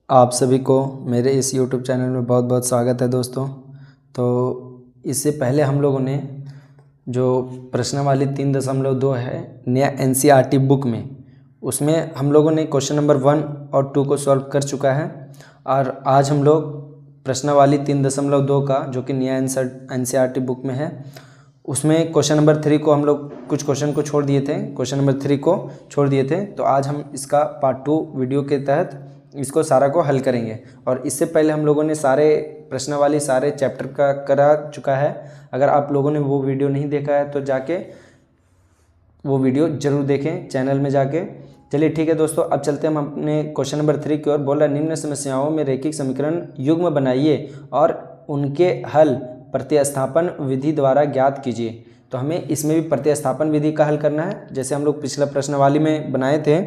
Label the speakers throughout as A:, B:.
A: आप सभी को मेरे इस YouTube चैनल में बहुत बहुत स्वागत है दोस्तों। तो इससे पहले हम लोगों ने जो प्रश्नावली 3.2 है नया NCERT बुक में, उसमें हम लोगों ने क्वेश्चन नंबर 1 और 2 को सॉल्व कर चुका है। और आज हम लोग प्रश्नावली 3.2 का जो कि नया NCERT बुक में है, उसमें क्वेश्चन नंबर 3 को हम लोग कुछ क्वेश्चन को छोड़ दिए थे, क्वेश्चन नंबर 3 को छोड़ दिए थे। तो आज हम इसका पार्ट 2 वीडियो के तहत इसको सारा को हल करेंगे। और इससे पहले हम लोगों ने सारे प्रश्नावली सारे चैप्टर का करा चुका है। अगर आप लोगों ने वो वीडियो नहीं देखा है तो जाके वो वीडियो ज़रूर देखें चैनल में जाके। चलिए ठीक है दोस्तों, अब चलते हैं हम अपने क्वेश्चन नंबर 3 की ओर। बोल रहा है निम्न समस्याओं में रैखिक समीकरण युग्म बनाइए और उनके हल प्रतिस्थापन विधि द्वारा ज्ञात कीजिए। तो हमें इसमें भी प्रतिस्थापन विधि का हल करना है, जैसे हम लोग पिछला प्रश्नावली में बनाए थे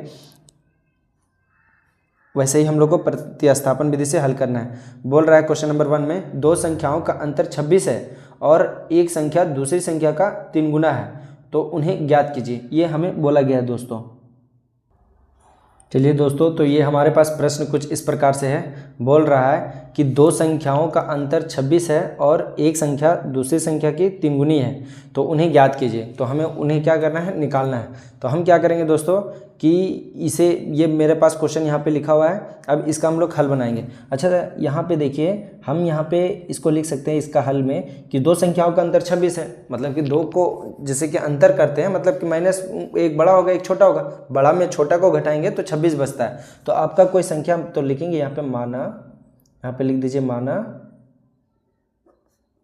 A: वैसे ही हम लोग को प्रतिस्थापन विधि से हल करना है। बोल रहा है क्वेश्चन नंबर 1 में दो संख्याओं का अंतर 26 है और एक संख्या दूसरी संख्या का 3 गुना है, तो उन्हें ज्ञात कीजिए। ये हमें बोला गया है दोस्तों। चलिए दोस्तों, तो ये हमारे पास प्रश्न कुछ इस प्रकार से है। बोल रहा है कि दो संख्याओं का अंतर 26 है और एक संख्या दूसरी संख्या की 3 गुनी है, तो उन्हें ज्ञात कीजिए। तो हमें उन्हें क्या करना है, निकालना है। तो हम क्या करेंगे दोस्तों कि इसे, ये मेरे पास क्वेश्चन यहाँ पे लिखा हुआ है, अब इसका हम लोग हल बनाएंगे। अच्छा, यहाँ पे देखिए, हम यहाँ पे इसको लिख सकते हैं इसका हल में कि दो संख्याओं का अंतर 26 है, मतलब कि दो को जैसे कि अंतर करते हैं, मतलब कि माइनस एक बड़ा होगा एक छोटा होगा, बड़ा में छोटा को घटाएंगे तो 26 बचता है। तो आपका कोई संख्या तो लिखेंगे यहाँ पे माना, यहाँ पे लिख दीजिए माना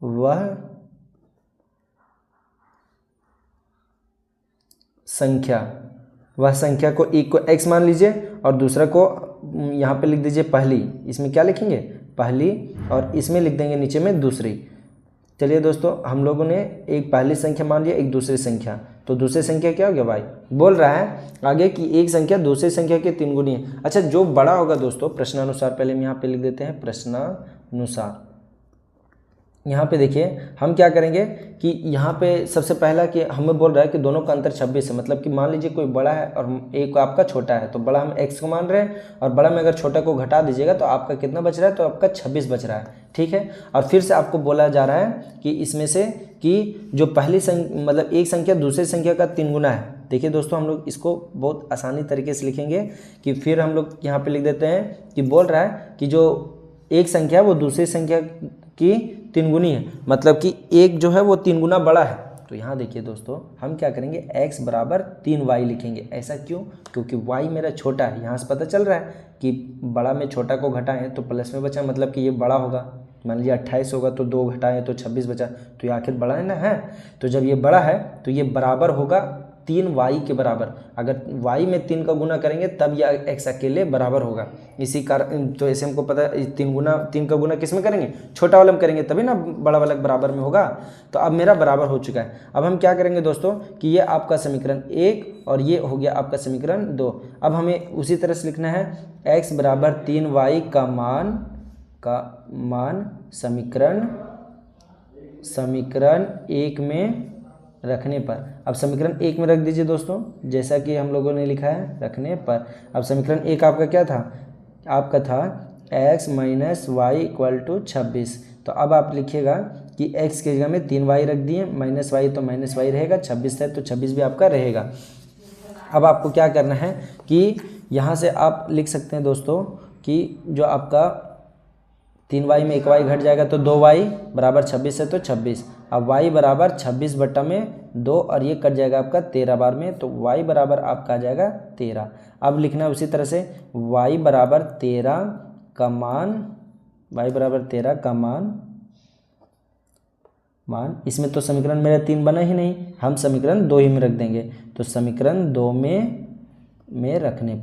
A: वह संख्या को एक को x मान लीजिए और दूसरा को यहाँ पे लिख दीजिए पहली। इसमें क्या लिखेंगे, पहली, और इसमें लिख देंगे नीचे में दूसरी। चलिए दोस्तों, हम लोगों ने एक पहली संख्या मान लिया, एक दूसरी संख्या, तो दूसरी संख्या क्या हो गया भाई। बोल रहा है आगे कि एक संख्या दूसरी संख्या के 3 गुनी है। अच्छा, जो बड़ा होगा दोस्तों प्रश्नानुसार, पहले हम यहाँ पे लिख देते हैं प्रश्नानुसार। यहाँ पे देखिए हम क्या करेंगे कि यहाँ पे सबसे पहला कि हमें बोल रहा है कि दोनों का अंतर 26 है, मतलब कि मान लीजिए कोई बड़ा है और एक आपका छोटा है, तो बड़ा हम x को मान रहे हैं और बड़ा में अगर छोटा को घटा दीजिएगा तो आपका कितना बच रहा है, तो आपका 26 बच रहा है। ठीक है, और फिर से आपको बोला जा रहा है कि इसमें से कि जो पहली मतलब एक संख्या दूसरी संख्या का 3 गुना है। देखिए दोस्तों, हम लोग इसको बहुत आसानी तरीके से लिखेंगे कि फिर हम लोग यहाँ पर लिख देते हैं कि बोल रहा है कि जो एक संख्या है वो दूसरी संख्या की 3 गुनी है, मतलब कि एक जो है वो 3 गुना बड़ा है। तो यहाँ देखिए दोस्तों, हम क्या करेंगे, x बराबर 3y लिखेंगे। ऐसा क्यों, क्योंकि y मेरा छोटा है। यहाँ से पता चल रहा है कि बड़ा में छोटा को घटाएं तो प्लस में बचा, मतलब कि ये बड़ा होगा। मान लीजिए 28 होगा तो 2 घटाएं तो 26 बचा, तो ये आखिर बड़ा है ना, है। तो जब ये बड़ा है तो ये बराबर होगा 3y के बराबर। अगर y में 3 का गुना करेंगे तब यह x अकेले बराबर होगा। इसी कारण तो ऐसे हमको पता है 3 का गुना किस में करेंगे, छोटा वाला में करेंगे, तभी ना बड़ा वाला बराबर में होगा। तो अब मेरा बराबर हो चुका है। अब हम क्या करेंगे दोस्तों कि ये आपका समीकरण 1 और ये हो गया आपका समीकरण 2। अब हमें उसी तरह से लिखना है x बराबर 3y का मान समीकरण 1 में रखने पर। अब समीकरण 1 में रख दीजिए दोस्तों, जैसा कि हम लोगों ने लिखा है रखने पर। अब समीकरण 1 आपका क्या था, आपका था x minus Y equal to 26। तो अब आप लिखिएगा कि x की जगह में 3y रख दिए, माइनस वाई तो माइनस वाई रहेगा, 26 है तो 26 भी आपका रहेगा। अब आपको क्या करना है कि यहाँ से आप लिख सकते हैं दोस्तों कि जो आपका 3y में 1y घट जाएगा तो 2y बराबर 26 है तो 26। अब y बराबर 26 बटा में 2 और ये कट जाएगा आपका 13 बार में, तो y बराबर आपका आ जाएगा 13। अब लिखना है उसी तरह से y बराबर 13 का मान इसमें तो समीकरण मेरा 3 बना ही नहीं, हम समीकरण 2 ही में रख देंगे। तो समीकरण 2 में रखने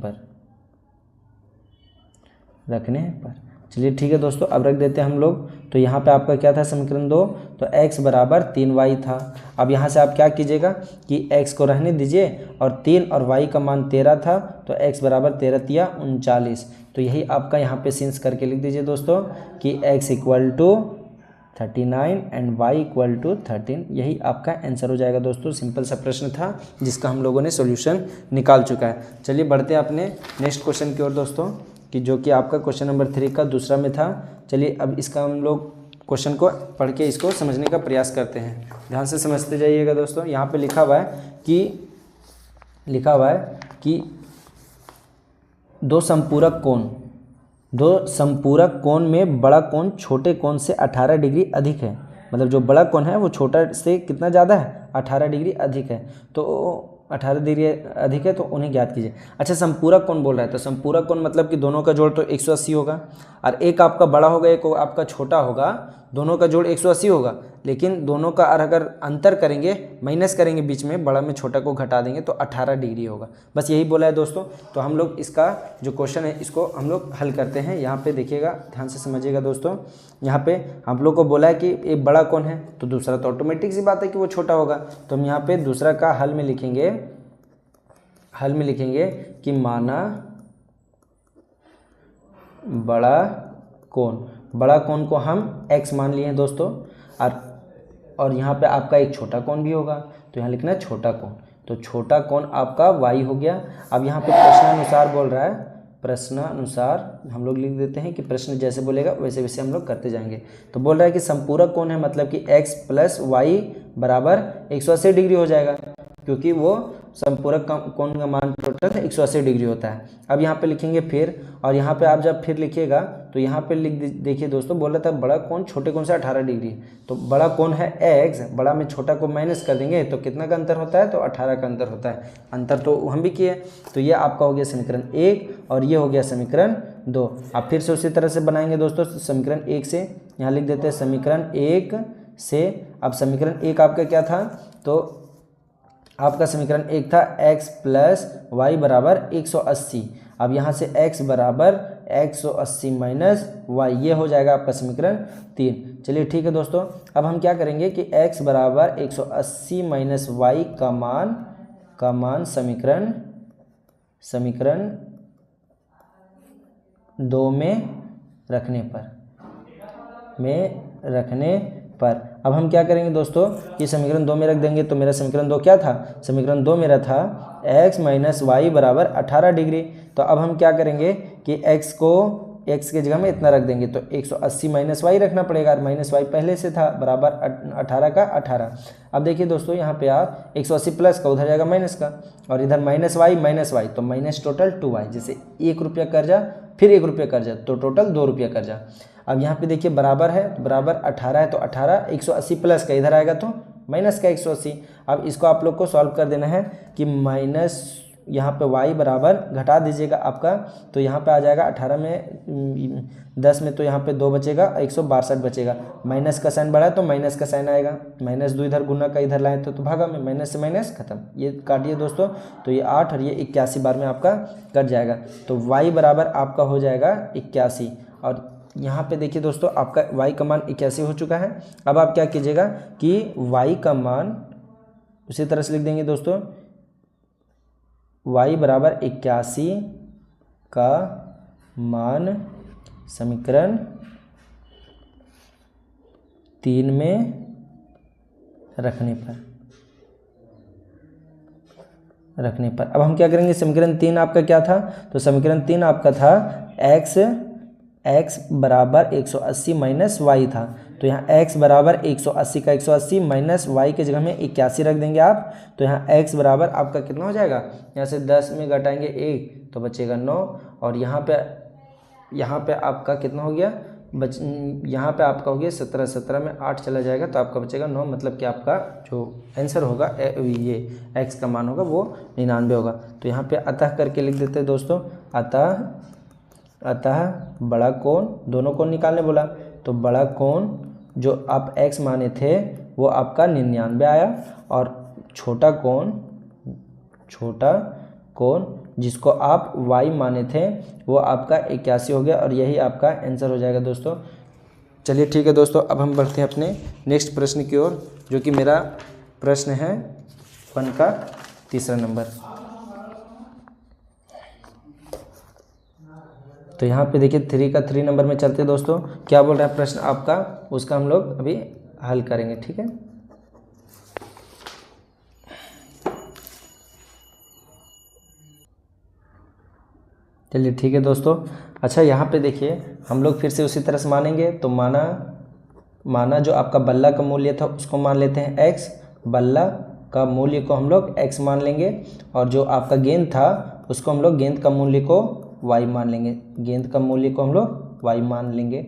A: पर चलिए ठीक है दोस्तों, अब रख देते हैं हम लोग। तो यहाँ पे आपका क्या था समीकरण 2, तो x बराबर 3y था। अब यहाँ से आप क्या कीजिएगा कि x को रहने दीजिए और 3 और y का मान 13 था, तो x बराबर 13 तिया 39। तो यही आपका यहाँ पे सिंस करके लिख दीजिए दोस्तों कि x equal to 39 and y equal to 13। यही आपका आंसर हो जाएगा दोस्तों। सिंपल सा प्रश्न था जिसका हम लोगों ने सॉल्यूशन निकाल चुका है। चलिए बढ़ते हैं अपने नेक्स्ट क्वेश्चन की ओर दोस्तों। कि जो कि आपका क्वेश्चन नंबर 3 का दूसरा में था। चलिए अब इसका हम लोग क्वेश्चन को पढ़ के इसको समझने का प्रयास करते हैं। ध्यान से समझते जाइएगा दोस्तों। यहाँ पे लिखा हुआ है कि दो संपूरक कोण में बड़ा कोण छोटे कोण से 18 डिग्री अधिक है। मतलब जो बड़ा कोण है वो छोटा से कितना ज़्यादा है, 18 डिग्री अधिक है। तो 18 डिग्री अधिक है तो उन्हें ज्ञात कीजिए। अच्छा, संपूरक कोण बोल रहा है तो संपूरक कोण मतलब कि दोनों का जोड़ तो 180 होगा, और एक आपका बड़ा होगा एक आपका छोटा होगा, दोनों का जोड़ 180 होगा। लेकिन दोनों का अगर अंतर करेंगे, माइनस करेंगे बीच में, बड़ा में छोटा को घटा देंगे तो 18 डिग्री होगा। बस यही बोला है दोस्तों। तो हम लोग इसका जो क्वेश्चन है इसको हम लोग हल करते हैं। यहाँ पे देखिएगा, ध्यान से समझिएगा दोस्तों। यहाँ पे हम लोग को बोला है कि एक बड़ा कोण है तो दूसरा तो ऑटोमेटिक सी बात है कि वो छोटा होगा। तो हम यहाँ पे दूसरा का हल में लिखेंगे कि माना बड़ा कोण को हम x मान लिए हैं दोस्तों, और यहाँ पे आपका एक छोटा कोण भी होगा तो यहाँ लिखना है छोटा कोण। तो छोटा कोण आपका y हो गया। अब यहाँ पे प्रश्नानुसार बोल रहा है, प्रश्नानुसार हम लोग लिख देते हैं कि प्रश्न जैसे बोलेगा वैसे वैसे हम लोग करते जाएंगे। तो बोल रहा है कि संपूरक कोण है, मतलब कि x प्लस वाई बराबर 180 डिग्री हो जाएगा, क्योंकि वो संपूरक कोण का मान टोटल 180 डिग्री होता है। अब यहाँ पे लिखेंगे फिर, और यहाँ पे आप जब फिर लिखिएगा तो यहाँ पे लिख देखिए दोस्तों, बोल रहा था बड़ा कोण छोटे कोण से 18 डिग्री। तो बड़ा कोण है x, बड़ा में छोटा को माइनस कर देंगे तो कितना का अंतर होता है, तो 18 का अंतर होता है। अंतर तो हम भी किए। तो ये आपका हो गया समीकरण 1 और ये हो गया समीकरण 2। आप फिर से उसी तरह से बनाएंगे दोस्तों। समीकरण 1 से यहाँ लिख देते हैं समीकरण 1 से। अब समीकरण 1 आपका क्या था, तो आपका समीकरण 1 था x प्लस वाई बराबर 180। अब यहाँ से x बराबर 180 माइनस वाई, ये हो जाएगा आपका समीकरण 3। चलिए ठीक है दोस्तों। अब हम क्या करेंगे कि x बराबर 180 माइनस वाई का मान समीकरण 2 में रखने पर अब हम क्या करेंगे दोस्तों कि समीकरण 2 में रख देंगे। तो मेरा समीकरण 2 क्या था, समीकरण 2 मेरा था x माइनस वाई बराबर 18 डिग्री। तो अब हम क्या करेंगे कि x को x के जगह में इतना रख देंगे, तो 180 माइनस वाई रखना पड़ेगा, और माइनस वाई पहले से था बराबर 18 का 18। अब देखिए दोस्तों यहाँ पे आप 180 प्लस का उधर जाएगा माइनस का, और इधर माइनस वाई तो माइनस टोटल 2y, जैसे 1 रुपया कर्जा फिर 1 रुपया कर्जा तो टोटल 2 रुपया कर्जा। अब यहाँ पे देखिए बराबर है, तो बराबर 18 है तो 18, 180 प्लस का इधर आएगा तो माइनस का 180। अब इसको आप लोग को सॉल्व कर देना है कि माइनस यहाँ पे y बराबर घटा दीजिएगा आपका, तो यहाँ पे आ जाएगा 18 में 10 में, तो यहाँ पे 2 बचेगा, 162 बचेगा। माइनस का साइन बढ़ा तो माइनस का साइन आएगा, माइनस 2 इधर गुना का इधर लाए तो भागा में, माइनस से माइनस खत्म। ये काटिए दोस्तों, तो ये 8 और ये 81 बार में आपका कट जाएगा। तो y बराबर आपका हो जाएगा 81। और यहाँ पे देखिए दोस्तों आपका y का मान 81 हो चुका है। अब आप क्या कीजिएगा कि y का मान उसी तरह से लिख देंगे दोस्तों, y बराबर 81 का मान समीकरण 3 में रखने पर अब हम क्या करेंगे, समीकरण 3 आपका क्या था, तो समीकरण 3 आपका था x बराबर 180 माइनस वाई था। तो यहाँ x बराबर 180 का 180 माइनस वाई के जगह में 81 रख देंगे आप। तो यहाँ x बराबर आपका कितना हो जाएगा, यहाँ से 10 में घटाएंगे 1 तो बचेगा 9, और यहाँ पे आपका कितना हो गया, यहाँ पे आपका हो गया 17, 17 में 8 चला जाएगा तो आपका बचेगा 9। मतलब कि आपका जो आंसर होगा ये x का मान होगा वो 99 होगा। तो यहाँ पे अतः करके लिख देते हैं दोस्तों, अतः बड़ा कोण, दोनों कोण निकालने बोला, तो बड़ा कोण जो आप x माने थे वो आपका 99 आया, और छोटा कोण जिसको आप y माने थे वो आपका 81 हो गया, और यही आपका आंसर हो जाएगा दोस्तों। चलिए ठीक है दोस्तों, अब हम बढ़ते हैं अपने नेक्स्ट प्रश्न की ओर, जो कि मेरा प्रश्न है 1 का तीसरा नंबर। तो यहाँ पे देखिए 3 का 3 नंबर में चलते दोस्तों। क्या बोल रहा है प्रश्न आपका, उसका हम लोग अभी हल करेंगे, ठीक है। चलिए ठीक है दोस्तों। अच्छा यहाँ पे देखिए हम लोग फिर से उसी तरह से मानेंगे, तो माना जो आपका बल्ला का मूल्य था उसको मान लेते हैं x, बल्ला का मूल्य को हम लोग x मान लेंगे, और जो आपका गेंद था उसको हम लोग गेंद का मूल्य को y मान लेंगे, गेंद का मूल्य को हम लोग y मान लेंगे।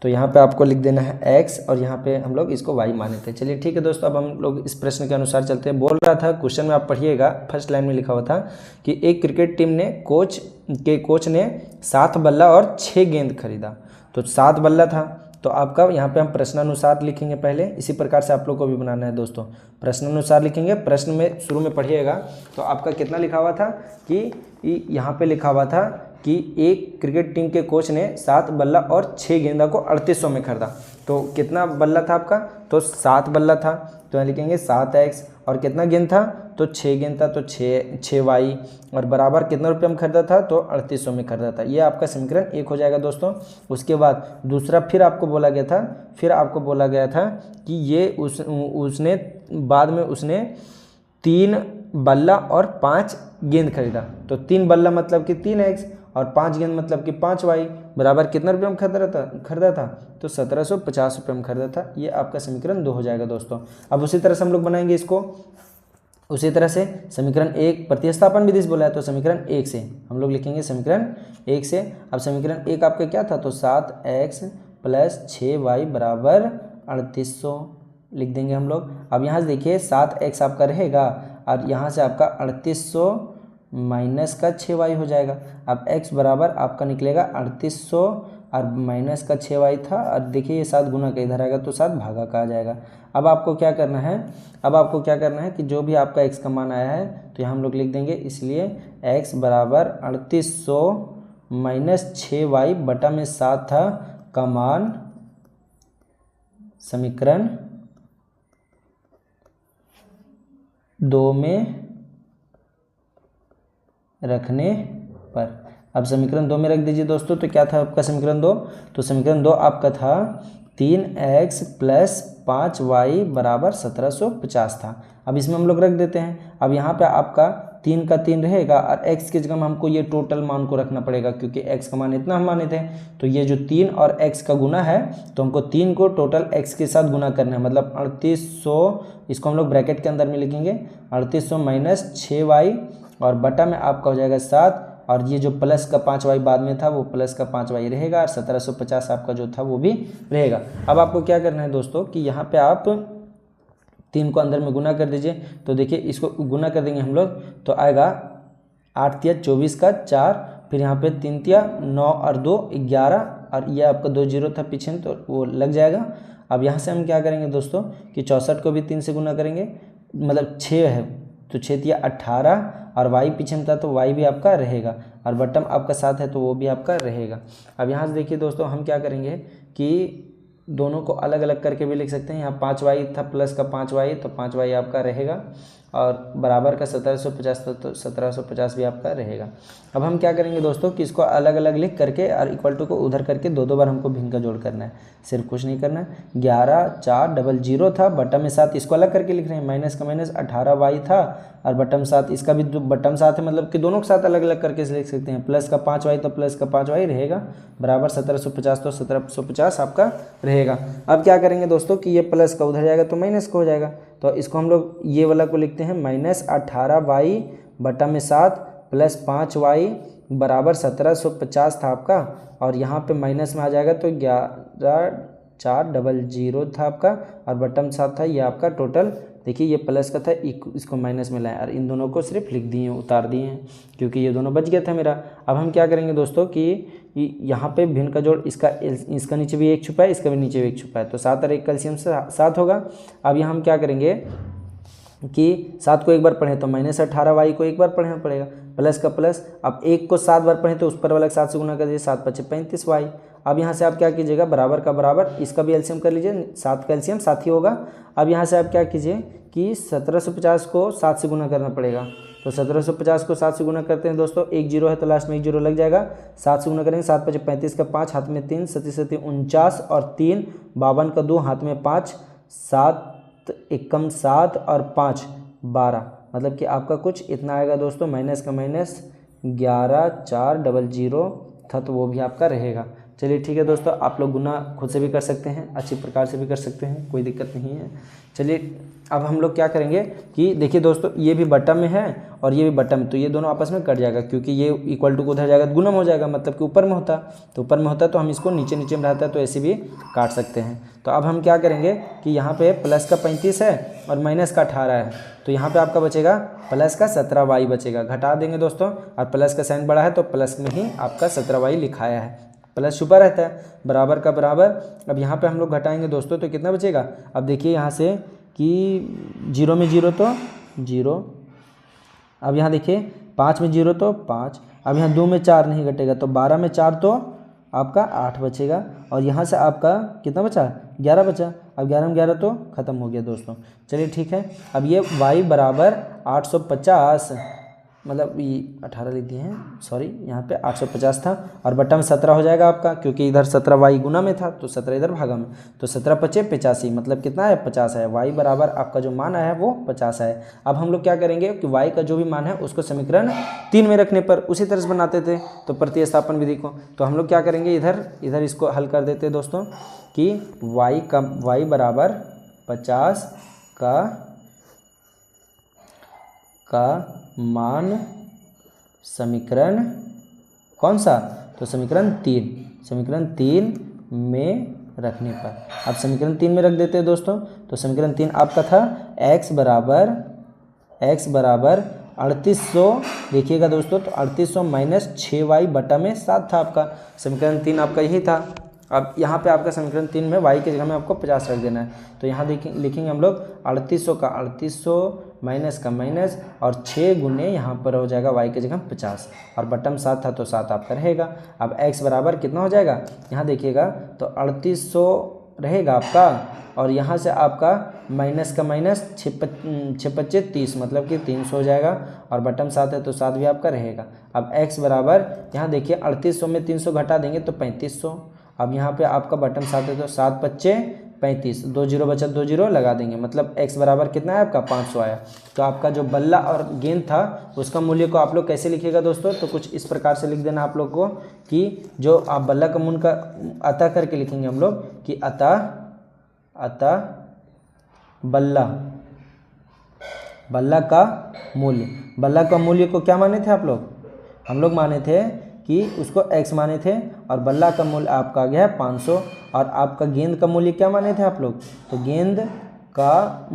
A: तो यहाँ पे आपको लिख देना है x और यहाँ पे हम लोग इसको y मान लेते हैं। चलिए ठीक है दोस्तों, अब हम लोग इस प्रश्न के अनुसार चलते हैं। बोल रहा था क्वेश्चन में, आप पढ़िएगा, फर्स्ट लाइन में लिखा हुआ था कि एक क्रिकेट टीम ने कोच ने 7 बल्ला और 6 गेंद खरीदा। तो 7 बल्ला था, तो आपका यहाँ पे हम प्रश्नानुसार लिखेंगे पहले, इसी प्रकार से आप लोग को भी बनाना है दोस्तों। प्रश्नानुसार लिखेंगे, प्रश्न में शुरू में पढ़िएगा तो आपका कितना लिखा हुआ था कि यहाँ पे लिखा हुआ था कि एक क्रिकेट टीम के कोच ने 7 बल्ला और 6 गेंदा को 3800 में खरीदा। तो कितना बल्ला था आपका, तो 7 बल्ला था, तो यहाँ लिखेंगे 7x, और कितना गेंद था, तो 6 गेंद था, तो 6y, और बराबर कितना रुपये में खरीदा था, तो 3800 में खरीदा था। ये आपका समीकरण 1 हो जाएगा दोस्तों। उसके बाद दूसरा फिर आपको बोला गया था कि ये उसने बाद में उसने 3 बल्ला और 5 गेंद खरीदा। तो 3 बल्ला मतलब कि 3x और 5 गेंद मतलब कि 5y, बराबर कितना रुपये में खरीदा था, तो 1750 रुपये में खरीदा था। ये आपका समीकरण 2 हो जाएगा दोस्तों। अब उसी तरह से हम लोग बनाएंगे इसको, उसी तरह से समीकरण 1 प्रतिस्थापन विधि से बोला है, तो समीकरण 1 से हम लोग लिखेंगे समीकरण 1 से। अब समीकरण 1 आपका क्या था, तो 7x + 6y बराबर 3800 लिख देंगे हम लोग। अब यहाँ से देखिए 7x आपका रहेगा और यहाँ से आपका 3800 माइनस का 6y हो जाएगा। अब x बराबर आपका निकलेगा 3800 और माइनस का 6y था, और देखिए ये 7 गुना का इधर आएगा तो 7 भागा का आ जाएगा। अब आपको क्या करना है, कि जो भी आपका x का मान आया है तो यहाँ हम लोग लिख देंगे, इसलिए x बराबर 3800 माइनस 6y बटा में 7 था का मान समीकरण 2 में रखने पर। अब समीकरण 2 में रख दीजिए दोस्तों। तो क्या था आपका समीकरण 2, तो समीकरण 2 आपका था 3x + 5y बराबर 1750 था। अब इसमें हम लोग रख देते हैं। अब यहाँ पे आपका 3 का 3 रहेगा और x की जगह में हमको ये टोटल मान को रखना पड़ेगा, क्योंकि x का मान इतना हम माने थे। तो ये जो 3 और x का गुना है, तो हमको 3 को टोटल x के साथ गुना करना है, मतलब 3800, इसको हम लोग ब्रैकेट के अंदर में लिखेंगे 3800 माइनस 6y, और बटा में आपका हो जाएगा 7, और ये जो प्लस का 5y बाद में था वो प्लस का 5y रहेगा, और 1750 आपका जो था वो भी रहेगा। अब आपको क्या करना है दोस्तों कि यहाँ पे आप 3 को अंदर में गुना कर दीजिए। तो देखिए इसको गुना कर देंगे हम लोग, तो आएगा 8 तिया 24 का 4, फिर यहाँ पे 3 तिया 9 और 2 11, और ये आपका 2 जीरो था पीछे में तो वो लग जाएगा। अब यहाँ से हम क्या करेंगे दोस्तों कि 64 को भी 3 से गुना करेंगे, मतलब 6 है तो 6 तिया 18, और y पीछे में था तो y भी आपका रहेगा, और बटम आपका 7 है तो वो भी आपका रहेगा। अब यहाँ से देखिए दोस्तों हम क्या करेंगे कि दोनों को अलग अलग करके भी लिख सकते हैं। यहाँ 5y था प्लस का 5y, तो 5y आपका रहेगा, और बराबर का 1750 था तो 1750 भी आपका रहेगा। अब हम क्या करेंगे दोस्तों कि इसको अलग अलग लिख करके और इक्वल टू को उधर करके 2 बार हमको भिन्न का जोड़ करना है, सिर्फ कुछ नहीं करना है। 11 4 00 था, बटम में 7, इसको अलग करके लिख रहे हैं, माइनस का माइनस 18y था, और बटम 7, इसका भी बटम 7 है, मतलब कि दोनों के साथ अलग अलग करके लिख सकते हैं। प्लस का 5y तो प्लस का 5y रहेगा, बराबर 1750 तो 1750 आपका रहेगा। अब क्या करेंगे दोस्तों कि ये प्लस का उधर जाएगा तो माइनस का हो जाएगा, तो इसको हम लोग ये वाला को लिखते हैं माइनस 18y बटा में 7 प्लस 5y बराबर 1750 था आपका, और यहाँ पे माइनस में आ जाएगा तो 11 4 00 था आपका, और बटम 7 था। ये आपका टोटल देखिए ये प्लस का था, इसको माइनस में लाएं और इन दोनों को सिर्फ लिख दिए, उतार दिए हैं, क्योंकि ये दोनों बच गया था मेरा। अब हम क्या करेंगे दोस्तों कि यहाँ पे भिन्न का जोड़, इसका नीचे भी 1 छुपा है, इसका भी नीचे भी 1 छुपा है, तो 7 और 1 कैल्शियम से 7 होगा। अब यहाँ हम क्या करेंगे कि 7 को एक बार पढ़ें तो माइनस 18y को एक बार पढ़ना पड़ेगा, प्लस का प्लस। अब 1 को 7 बार पढ़ें तो उस पर वाला 7 से गुना कर दीजिए, 7 × 5 = 35y। अब यहाँ से आप क्या कीजिएगा, बराबर का बराबर, इसका भी एलसीएम कर लीजिए, 7 का एलसीएम 7 ही होगा। अब यहाँ से आप क्या कीजिए कि 1750 को 7 से गुना करना पड़ेगा, तो 1750 को 7 से गुना करते हैं दोस्तों, 1 जीरो है तो लास्ट में 1 जीरो लग जाएगा, 7 से गुना करेंगे, 7 × 5 = 35 का 5, हाथ में 3, 7 × 7 = 49, और 3 52 का 2, हाथ में 5, 7 एकम 7 और 5 12, मतलब कि आपका कुछ इतना आएगा दोस्तों, माइनस का माइनस 11400 था, तो वो भी आपका रहेगा। चलिए ठीक है दोस्तों, आप लोग गुना खुद से भी कर सकते हैं, अच्छी प्रकार से भी कर सकते हैं, कोई दिक्कत नहीं है। चलिए अब हम लोग क्या करेंगे कि देखिए दोस्तों, ये भी बट्टा में है और ये भी बट्टा में, तो ये दोनों आपस में कट जाएगा, क्योंकि ये इक्वल टू को उधर जाएगा तो गुणम हो जाएगा, मतलब कि ऊपर में होता, तो ऊपर में होता तो हम इसको नीचे नीचे में रहता है तो ऐसे भी काट सकते हैं। तो अब हम क्या करेंगे कि यहाँ पे प्लस का 35 है और माइनस का 18 है, तो यहाँ पे आपका बचेगा प्लस का 17y बचेगा, घटा देंगे दोस्तों, और प्लस का साइन बड़ा है तो प्लस में ही आपका 17y लिखाया है, प्लस छुपा रहता है, बराबर का बराबर। अब यहाँ पे हम लोग घटाएंगे दोस्तों तो कितना बचेगा, अब देखिए यहाँ से कि 0 में 0 तो 0, अब यहाँ देखिए 5 में 0 तो 5, अब यहाँ 2 में 4 नहीं घटेगा तो 12 में 4 तो आपका 8 बचेगा, और यहाँ से आपका कितना बचा, 11 बचा। अब 11 में 11 तो ख़त्म हो गया दोस्तों। चलिए ठीक है, अब ये y बराबर 850, मतलब ये 18 लिख दिए हैं, सॉरी, यहाँ पे 850 था, और बट्टा में 17 हो जाएगा आपका, क्योंकि इधर 17y गुना में था तो 17 इधर भागा में, तो 17 पचे 85, मतलब कितना है 50 है। y बराबर आपका जो मान आया है वो 50 है। अब हम लोग क्या करेंगे कि y का जो भी मान है उसको समीकरण 3 में रखने पर उसी तरह से बनाते थे, तो प्रतिस्थापन विधि को, तो हम लोग क्या करेंगे इधर इसको हल कर देते हैं दोस्तों, कि y बराबर 50 का मान समीकरण कौन सा, तो समीकरण 3 में रखने पर। अब समीकरण 3 में रख देते हैं दोस्तों, तो समीकरण 3 आपका था x बराबर 3800, देखिएगा दोस्तों, तो 3800 माइनस 6y बटा में 7 था आपका, समीकरण 3 आपका यही था। अब यहाँ पे आपका समीकरण 3 में y की जगह में आपको 50 रख देना है, तो यहाँ लिखेंगे हम लोग 3800 का 3800 माइनस का माइनस, और 6 गुने यहाँ पर हो जाएगा y की जगह 50, और बटम 7 था तो 7 आपका रहेगा। अब x बराबर कितना हो जाएगा, यहाँ देखिएगा तो 3800 रहेगा आपका, और यहाँ से आपका माइनस का माइनस 6 पच्चे 30, मतलब कि 300 हो जाएगा, और बटम 7 है तो 7 भी आपका रहेगा। अब x बराबर यहाँ देखिए 3800 में 300 घटा देंगे तो 3500, अब यहाँ पे आपका बटन 7 है तो 7 पच्चे 35, 2 जीरो बचा 2 जीरो लगा देंगे, मतलब x बराबर कितना है आपका 500 आया। तो आपका जो बल्ला और गेंद था उसका मूल्य को आप लोग कैसे लिखिएगा दोस्तों, तो कुछ इस प्रकार से लिख देना आप लोग को, कि जो आप बल्ला का मूल्य का अतः करके लिखेंगे हम लोग, कि अतः बल्ला का मूल्य को क्या माने थे आप लोग, हम लोग माने थे कि उसको x माने थे, और बल्ला का मूल्य आपका आ गया है 500, और आपका गेंद का मूल्य क्या माने थे आप लोग, तो गेंद का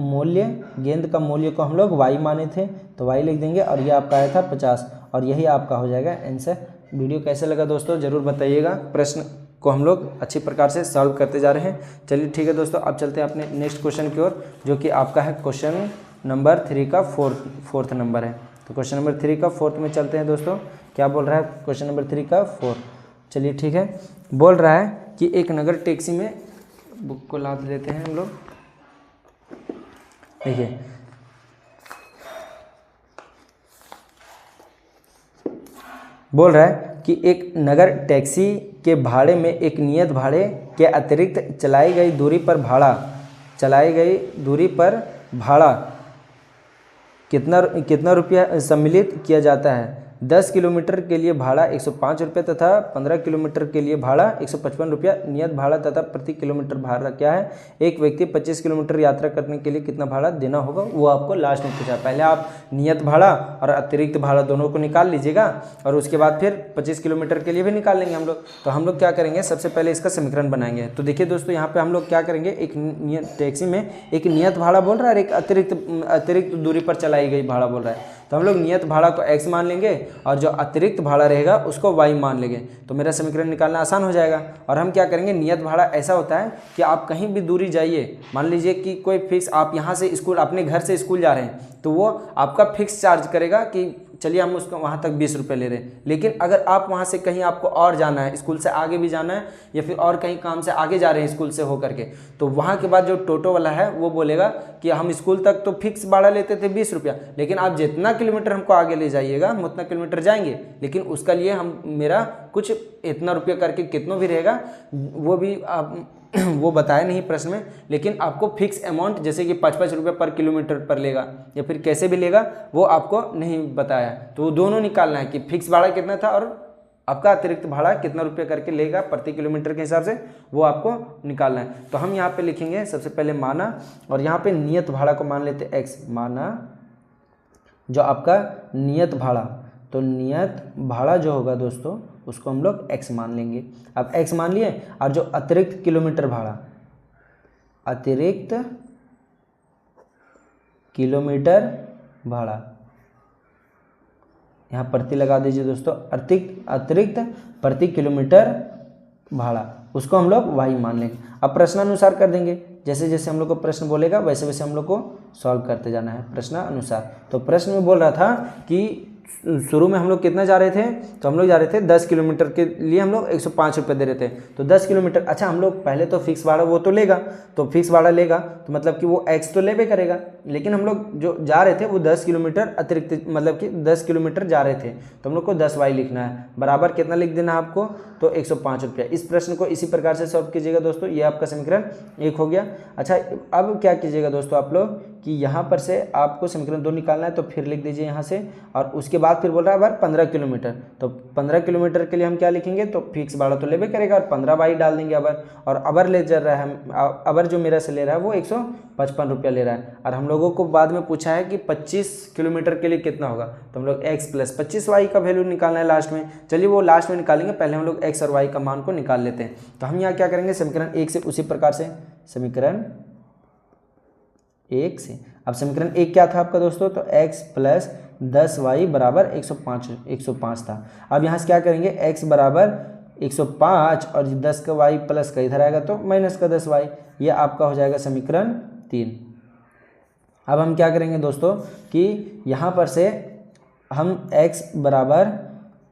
A: मूल्य को हम लोग y माने थे, तो y लिख देंगे, और ये आपका आया था 50, और यही आपका हो जाएगा आंसर। वीडियो कैसे लगा दोस्तों ज़रूर बताइएगा, प्रश्न को हम लोग अच्छी प्रकार से सॉल्व करते जा रहे हैं। चलिए ठीक है दोस्तों, अब चलते हैं अपने नेक्स्ट क्वेश्चन की ओर, जो कि आपका है क्वेश्चन नंबर 3 का फोर्थ नंबर है। तो क्वेश्चन नंबर 3 का फोर्थ में चलते हैं दोस्तों, क्या बोल रहा है क्वेश्चन नंबर 3 का फोर्थ। चलिए ठीक है, बोल रहा है कि एक नगर टैक्सी में, बुक को लाद लेते हैं हम लोग, देखिए बोल रहा है कि एक नगर टैक्सी के भाड़े में एक नियत भाड़े के अतिरिक्त चलाई गई दूरी पर भाड़ा कितना रुपया सम्मिलित किया जाता है। 10 किलोमीटर के लिए भाड़ा 105 रुपये तथा 15 किलोमीटर के लिए भाड़ा 155 रुपया नियत भाड़ा तथा प्रति किलोमीटर भाड़ा क्या है। एक व्यक्ति 25 किलोमीटर यात्रा करने के लिए कितना भाड़ा देना होगा, वो आपको लास्ट में पूछा। पहले आप नियत भाड़ा और अतिरिक्त भाड़ा दोनों को निकाल लीजिएगा, और उसके बाद फिर 25 किलोमीटर के लिए भी निकाल लेंगे हम लोग। तो हम लोग क्या करेंगे, सबसे पहले इसका समीकरण बनाएंगे। तो देखिए दोस्तों, यहाँ पे हम लोग क्या करेंगे, एक टैक्सी में एक नियत भाड़ा बोल रहा है और एक अतिरिक्त दूरी पर चलाई गई भाड़ा बोल रहा है। तो हम लोग नियत भाड़ा को x मान लेंगे और जो अतिरिक्त भाड़ा रहेगा उसको y मान लेंगे, तो मेरा समीकरण निकालना आसान हो जाएगा। और हम क्या करेंगे, नियत भाड़ा ऐसा होता है कि आप कहीं भी दूरी जाइए, मान लीजिए कि कोई फिक्स, आप यहाँ से स्कूल, अपने घर से स्कूल जा रहे हैं, तो वो आपका फिक्स चार्ज करेगा कि चलिए हम उसको वहाँ तक 20 रुपये ले रहे हैं। लेकिन अगर आप वहाँ से कहीं आपको और जाना है, स्कूल से आगे भी जाना है, या फिर और कहीं काम से आगे जा रहे हैं स्कूल से होकर के, तो वहाँ के बाद जो टोटो वाला है वो बोलेगा कि हम स्कूल तक तो फिक्स भाड़ा लेते थे 20 रुपया, लेकिन आप जितना किलोमीटर हमको आगे ले जाइएगा हम उतना किलोमीटर जाएंगे, लेकिन उसका लिए हम मेरा कुछ इतना रुपया करके कितना भी रहेगा वो भी वो बताया नहीं प्रश्न में, लेकिन आपको फिक्स अमाउंट जैसे कि 5-5 रुपये पर किलोमीटर पर लेगा या फिर कैसे भी लेगा वो आपको नहीं बताया। तो वो दोनों निकालना है कि फिक्स भाड़ा कितना था और आपका अतिरिक्त भाड़ा कितना रुपये करके लेगा प्रति किलोमीटर के हिसाब से, वो आपको निकालना है। तो हम यहाँ पे लिखेंगे सबसे पहले माना, और यहाँ पे नियत भाड़ा को मान लेते x, माना जो आपका नियत भाड़ा, तो नियत भाड़ा जो होगा दोस्तों उसको हम लोग x मान लेंगे। अब x मान लिए, और जो अतिरिक्त किलोमीटर भाड़ा, अतिरिक्त किलोमीटर भाड़ा, यहाँ प्रति लगा दीजिए दोस्तों, अतिरिक्त प्रति किलोमीटर भाड़ा, उसको हम लोग y मान लेंगे। अब प्रश्नानुसार कर देंगे, जैसे जैसे हम लोग को प्रश्न बोलेगा वैसे वैसे हम लोग को सॉल्व करते जाना है प्रश्नानुसार। तो प्रश्न में बोल रहा था कि शुरू में हम लोग कितना जा रहे थे, तो हम लोग जा रहे थे 10 किलोमीटर के लिए हम लोग 105 रुपये दे रहे थे। तो 10 किलोमीटर, अच्छा हम लोग पहले तो फिक्स भाड़ा वो तो लेगा, तो फिक्स भाड़ा लेगा तो मतलब कि वो x तो लेबे करेगा, लेकिन हम लोग जो जा रहे थे वो 10 किलोमीटर अतिरिक्त, मतलब कि 10 किलोमीटर जा रहे थे, तो हम लोग को 10y लिखना है, बराबर कितना लिख देना है आपको, तो 105 रुपया। इस प्रश्न को इसी प्रकार से सॉल्व कीजिएगा दोस्तों, ये आपका समीकरण 1 हो गया। अच्छा अब क्या कीजिएगा दोस्तों आप लोग कि यहाँ पर से आपको समीकरण 2 निकालना है, तो फिर लिख दीजिए यहाँ से, और उसके बाद फिर बोल रहा है अबर 15 किलोमीटर, तो 15 किलोमीटर के लिए हम क्या लिखेंगे, तो फिक्स भाड़ा तो लेबे करेगा और 15y डाल देंगे अबर, और अबर ले जा रहा है, अबर जो मेरा से ले रहा है वो 155 रुपया ले रहा है, और हम लोगों को बाद में पूछा है कि 25 किलोमीटर के लिए कितना होगा, तो हम लोग x प्लस 25y का वैल्यू निकालना है लास्ट में। चलिए वो लास्ट में निकालेंगे, पहले हम लोग x और y का मान को निकाल लेते हैं। तो हम यहाँ क्या करेंगे, समीकरण 1 से उसी प्रकार से, समीकरण 1 से, अब समीकरण 1 क्या था आपका दोस्तों, तो x प्लस 10y बराबर 105 था। अब यहाँ से क्या करेंगे, x बराबर 105 और 10 का y प्लस का इधर आएगा तो माइनस का 10y, ये आपका हो जाएगा समीकरण 3। अब हम क्या करेंगे दोस्तों कि यहाँ पर से हम x बराबर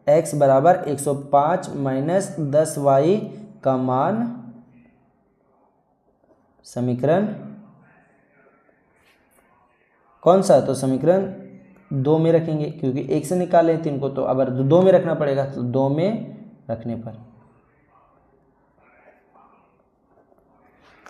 A: 105 माइनस 10y का मान समीकरण कौन सा, तो समीकरण 2 में रखेंगे, क्योंकि 1 से निकाले 3 को, तो अगर 2 में रखना पड़ेगा, तो 2 में रखने पर।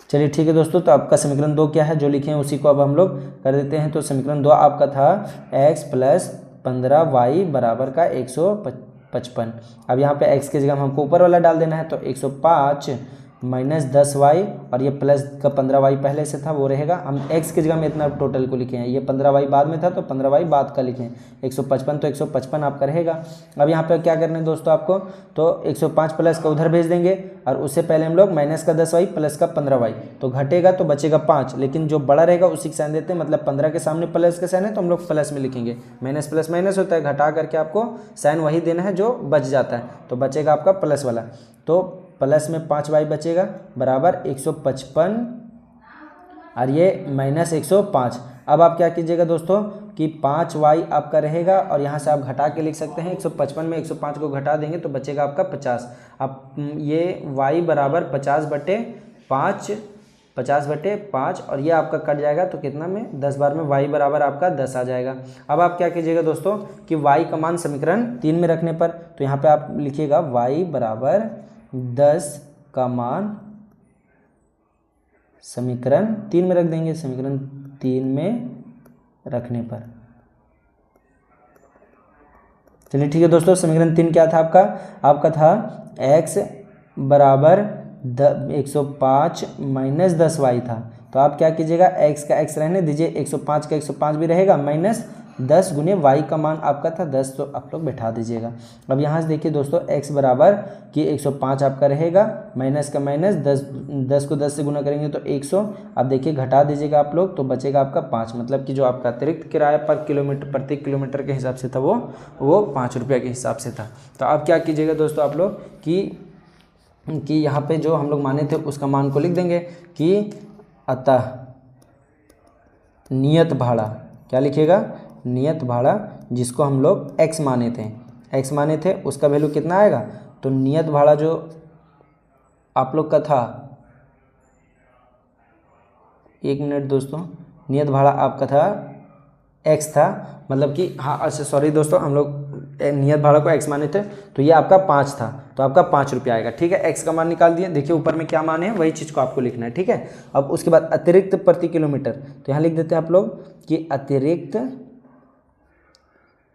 A: चलिए ठीक है दोस्तों, तो आपका समीकरण 2 क्या है जो लिखे हैं उसी को अब हम लोग कर देते हैं। तो समीकरण 2 आपका था x प्लस 15y बराबर का 155। अब यहाँ पे x की जगह हमको ऊपर वाला डाल देना है, तो 105 माइनस 10y और ये प्लस का 15y पहले से था वो रहेगा। हम x की जगह में इतना टोटल को लिखे हैं, ये 15y बाद में था तो 15y बाद का लिखे हैं, 155 तो 155 आपका रहेगा। अब यहाँ पे क्या करना है दोस्तों आपको, तो 105 प्लस का उधर भेज देंगे और उससे पहले हम लोग माइनस का 10y प्लस का 15y, तो घटेगा तो बचेगा 5, लेकिन जो बड़ा रहेगा उसी का साइन देते हैं, मतलब 15 के सामने प्लस का साइन है तो हम लोग प्लस में लिखेंगे, माइनस प्लस माइनस होता है, घटा करके आपको साइन वही देना है जो बच जाता है, तो बचेगा आपका प्लस वाला, तो प्लस में 5y बचेगा बराबर 155 और ये माइनस 105। अब आप क्या कीजिएगा दोस्तों कि 5y आपका रहेगा और यहाँ से आप घटा के लिख सकते हैं, 155 में 105 को घटा देंगे तो बचेगा आपका 50। अब ये y बराबर 50/5 और ये आपका कट जाएगा तो कितना में 10 बार में y बराबर आपका 10 आ जाएगा। अब आप क्या कीजिएगा दोस्तों कि y का मान समीकरण 3 में रखने पर, तो यहाँ पे आप लिखिएगा y बराबर 10 का मान समीकरण 3 में रख देंगे, समीकरण 3 में रखने पर। चलिए ठीक है दोस्तों, समीकरण 3 क्या था आपका था x बराबर 105 माइनस 10y था, तो आप क्या कीजिएगा x का x रहने दीजिए, 105 का 105 भी रहेगा, माइनस 10 गुने y का मान आपका था 10, तो आप लोग बैठा दीजिएगा। अब यहाँ से देखिए दोस्तों x बराबर कि 105 आपका रहेगा, माइनस का माइनस 10 को 10 से गुना करेंगे तो 100, अब देखिए घटा दीजिएगा आप लोग तो बचेगा आपका 5, मतलब कि जो आपका अतिरिक्त किराया पर किलोमीटर प्रति किलोमीटर के हिसाब से था वो 5 रुपये के हिसाब से था। तो अब क्या कीजिएगा दोस्तों आप लोग कि यहाँ पे जो हम लोग माने थे उसका मान को लिख देंगे कि अतः नियत भाड़ा, क्या लिखिएगा, नियत भाड़ा जिसको हम लोग x माने थे उसका वैल्यू कितना आएगा, तो नियत भाड़ा जो आप लोग का था, एक मिनट दोस्तों, नियत भाड़ा आपका था x था, मतलब कि हाँ अच्छा सॉरी दोस्तों, हम लोग नियत भाड़ा को x माने थे, तो ये आपका 5 था, तो आपका 5 रुपया आएगा। ठीक है, x का मान निकाल दिए, देखिए ऊपर में क्या मान है वही चीज़ को आपको लिखना है। ठीक है, अब उसके बाद अतिरिक्त प्रति किलोमीटर, तो यहाँ लिख देते हैं आप लोग कि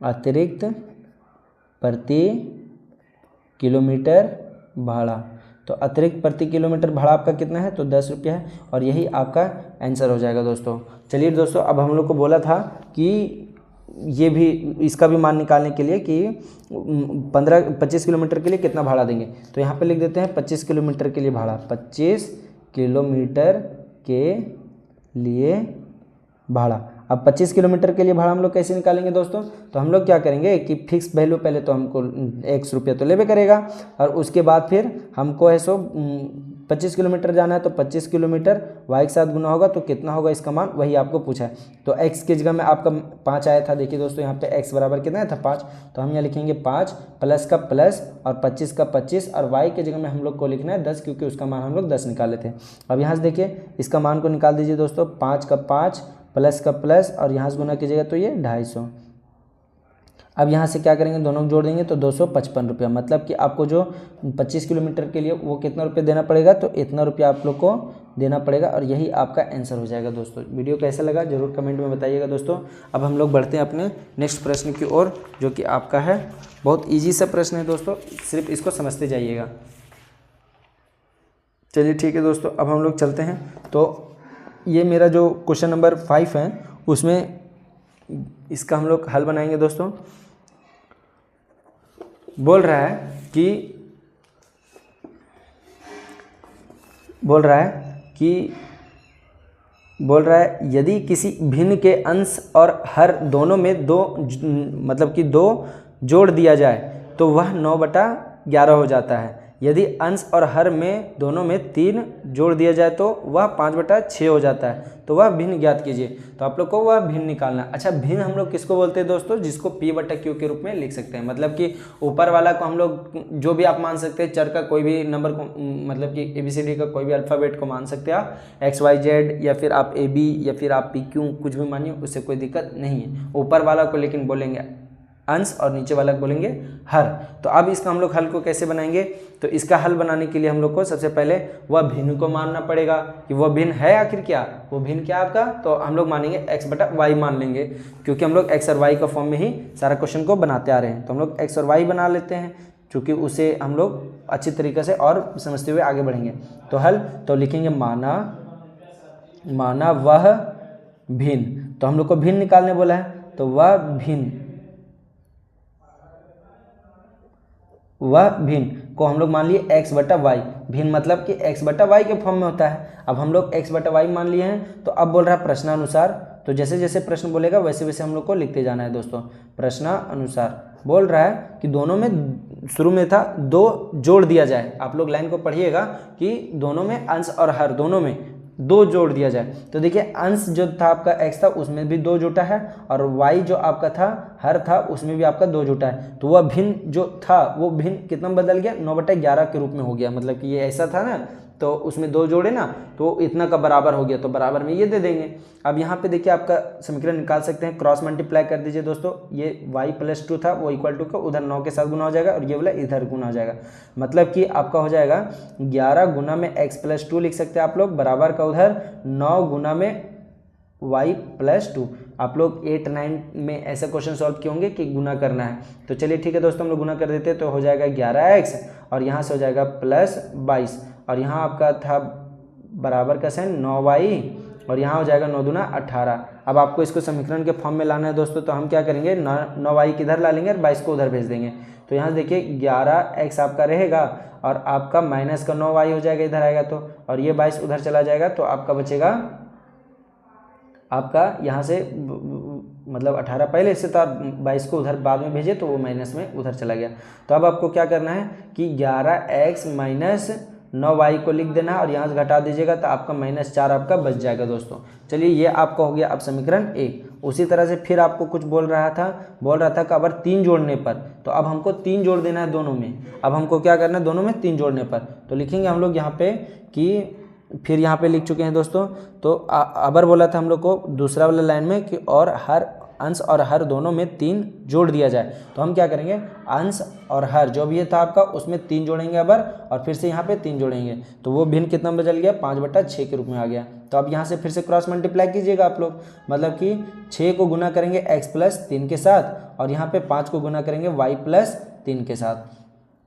A: अतिरिक्त प्रति किलोमीटर भाड़ा। तो अतिरिक्त प्रति किलोमीटर भाड़ा आपका कितना है, तो 10 रुपया है, और यही आपका आंसर हो जाएगा दोस्तों। चलिए दोस्तों, अब हम लोग को बोला था कि ये भी इसका भी मान निकालने के लिए कि 25 किलोमीटर के लिए कितना भाड़ा देंगे, तो यहाँ पे लिख देते हैं 25 किलोमीटर के लिए भाड़ा, 25 किलोमीटर के लिए भाड़ा। अब 25 किलोमीटर के लिए भाड़ा हम लोग कैसे निकालेंगे दोस्तों, तो हम लोग क्या करेंगे कि फिक्स वैल्यू पहले तो हमको x रुपया तो लेबे करेगा, और उसके बाद फिर हमको है सो 25 किलोमीटर जाना है, तो 25 किलोमीटर y के साथ गुना होगा तो कितना होगा इसका मान, वही आपको पूछा है। तो x की जगह में आपका 5 आया था, देखिए दोस्तों यहाँ पे x बराबर कितना था 5, तो हम यहाँ लिखेंगे 5 प्लस का प्लस और 25 का 25, और y की जगह में हम लोग को लिखना है 10, क्योंकि उसका मान हम लोग 10 निकाले थे। अब यहाँ से देखिए इसका मान को निकाल दीजिए दोस्तों, 5 का 5 प्लस का प्लस और यहाँ से गुना कीजिएगा तो ये 250। अब यहाँ से क्या करेंगे, दोनों को जोड़ देंगे तो 255 रुपया, मतलब कि आपको जो 25 किलोमीटर के लिए वो कितना रुपया देना पड़ेगा, तो इतना रुपया आप लोग को देना पड़ेगा, और यही आपका आंसर हो जाएगा दोस्तों। वीडियो कैसा लगा जरूर कमेंट में बताइएगा दोस्तों। अब हम लोग बढ़ते हैं अपने नेक्स्ट प्रश्न की ओर, जो कि आपका है बहुत ईजी सा प्रश्न है दोस्तों, सिर्फ इसको समझते जाइएगा। चलिए ठीक है दोस्तों, अब हम लोग चलते हैं। तो ये मेरा जो क्वेश्चन नंबर 5 है, उसमें इसका हम लोग हल बनाएंगे दोस्तों। बोल रहा है यदि किसी भिन्न के अंश और हर दोनों में दो जोड़ दिया जाए तो वह 9/11 हो जाता है। यदि अंश और हर में दोनों में 3 जोड़ दिया जाए तो वह 5/6 हो जाता है। तो वह भिन्न ज्ञात कीजिए। तो आप लोग को वह भिन्न निकालना। अच्छा, भिन्न हम लोग किसको बोलते हैं दोस्तों, जिसको P/Q के रूप में लिख सकते हैं। मतलब कि ऊपर वाला को हम लोग जो भी आप मान सकते हैं, चर का कोई भी नंबर को, मतलब कि ABCD का कोई भी अल्फ़ाबेट को मान सकते हैं आप, XYZ, या फिर आप AB, या फिर आप PQ, कुछ भी मानिए, उससे कोई दिक्कत नहीं है। ऊपर वाला को लेकिन बोलेंगे अंश और नीचे वाला बोलेंगे हर। तो अब इसका हम लोग हल को कैसे बनाएंगे, तो इसका हल बनाने के लिए हम लोग को सबसे पहले वह भिन्न को मानना पड़ेगा कि वह भिन्न है आखिर क्या, वो भिन्न क्या आपका, तो हम लोग मानेंगे x/y मान लेंगे, क्योंकि हम लोग x और y का फॉर्म में ही सारा क्वेश्चन को बनाते आ रहे हैं। तो हम लोग x और y बना लेते हैं, क्योंकि उसे हम लोग अच्छी तरीके से और समझते हुए आगे बढ़ेंगे। तो हल तो लिखेंगे माना वह भिन्न, तो हम लोग को भिन्न निकालने बोला है, तो वह भिन्न को हम लोग मान लिए x/y। भिन्न मतलब कि x/y के फॉर्म में होता है। अब हम लोग x/y मान लिए हैं, तो अब बोल रहा है प्रश्नानुसार। तो जैसे जैसे प्रश्न बोलेगा वैसे वैसे हम लोग को लिखते जाना है दोस्तों। प्रश्नानुसार बोल रहा है कि दोनों में, शुरू में था 2 जोड़ दिया जाए। आप लोग लाइन को पढ़िएगा कि दोनों में अंश और हर दोनों में 2 जोड़ दिया जाए। तो देखिए अंश जो था आपका x था उसमें भी 2 जुटा है, और y जो आपका था हर था उसमें भी आपका 2 जुटा है। तो वह भिन्न जो था वो भिन्न कितना बदल गया, 9/11 के रूप में हो गया। मतलब कि ये ऐसा था ना, तो उसमें 2 जोड़े ना, तो इतना का बराबर हो गया, तो बराबर में ये दे देंगे। अब यहाँ पे देखिए आपका समीकरण निकाल सकते हैं, क्रॉस मल्टीप्लाई कर दीजिए दोस्तों। ये y+2 था वो इक्वल टू का उधर 9 के साथ गुना हो जाएगा, और ये वाला इधर गुना हो जाएगा। मतलब कि आपका हो जाएगा 11 गुना में x+2 लिख सकते हैं आप लोग, बराबर का उधर 9 गुना में y+2। आप लोग 8, 9 में ऐसा क्वेश्चन सॉल्व किए होंगे कि गुना करना है। तो चलिए ठीक है दोस्तों, हम लोग गुना कर देते हैं, तो हो जाएगा 11x, और यहाँ से हो जाएगा +22, और यहाँ आपका था बराबर का साइन 9y, और यहाँ हो जाएगा 9 दूना 18। अब आपको इसको समीकरण के फॉर्म में लाना है दोस्तों, तो हम क्या करेंगे, 9y किधर ला लेंगे और 22 को उधर भेज देंगे। तो यहाँ देखिए 11x आपका रहेगा, और आपका माइनस का 9y हो जाएगा, इधर आएगा तो, और ये 22 उधर चला जाएगा, तो आपका बचेगा आपका यहाँ से, मतलब 18 पहले से था, 22 को उधर बाद में भेजे तो वो माइनस में उधर चला गया। तो अब आपको क्या करना है कि 11x माइनस 9y को लिख देना, और यहाँ से घटा दीजिएगा, तो आपका -4 आपका बच जाएगा दोस्तों। चलिए ये आपका हो गया अब समीकरण 1। उसी तरह से फिर आपको कुछ बोल रहा था कि अगर 3 जोड़ने पर, तो अब हमको 3 जोड़ देना है दोनों में। अब हमको क्या करना है, दोनों में 3 जोड़ने पर, तो लिखेंगे हम लोग यहाँ पे कि, फिर यहाँ पे लिख चुके हैं दोस्तों। तो अबर बोला था हम लोग को दूसरा वाला लाइन में कि और हर अंश और हर दोनों में 3 जोड़ दिया जाए। तो हम क्या करेंगे, अंश और हर जो भी ये था आपका उसमें 3 जोड़ेंगे अबर, और फिर से यहाँ पे 3 जोड़ेंगे, तो वो भिन्न कितना बदल गया, 5/6 के रूप में आ गया। तो अब यहाँ से फिर से क्रॉस मल्टीप्लाई कीजिएगा आप लोग, मतलब कि 6 को गुना करेंगे x + 3 के साथ, और यहाँ पे 5 को गुना करेंगे y + 3 के साथ।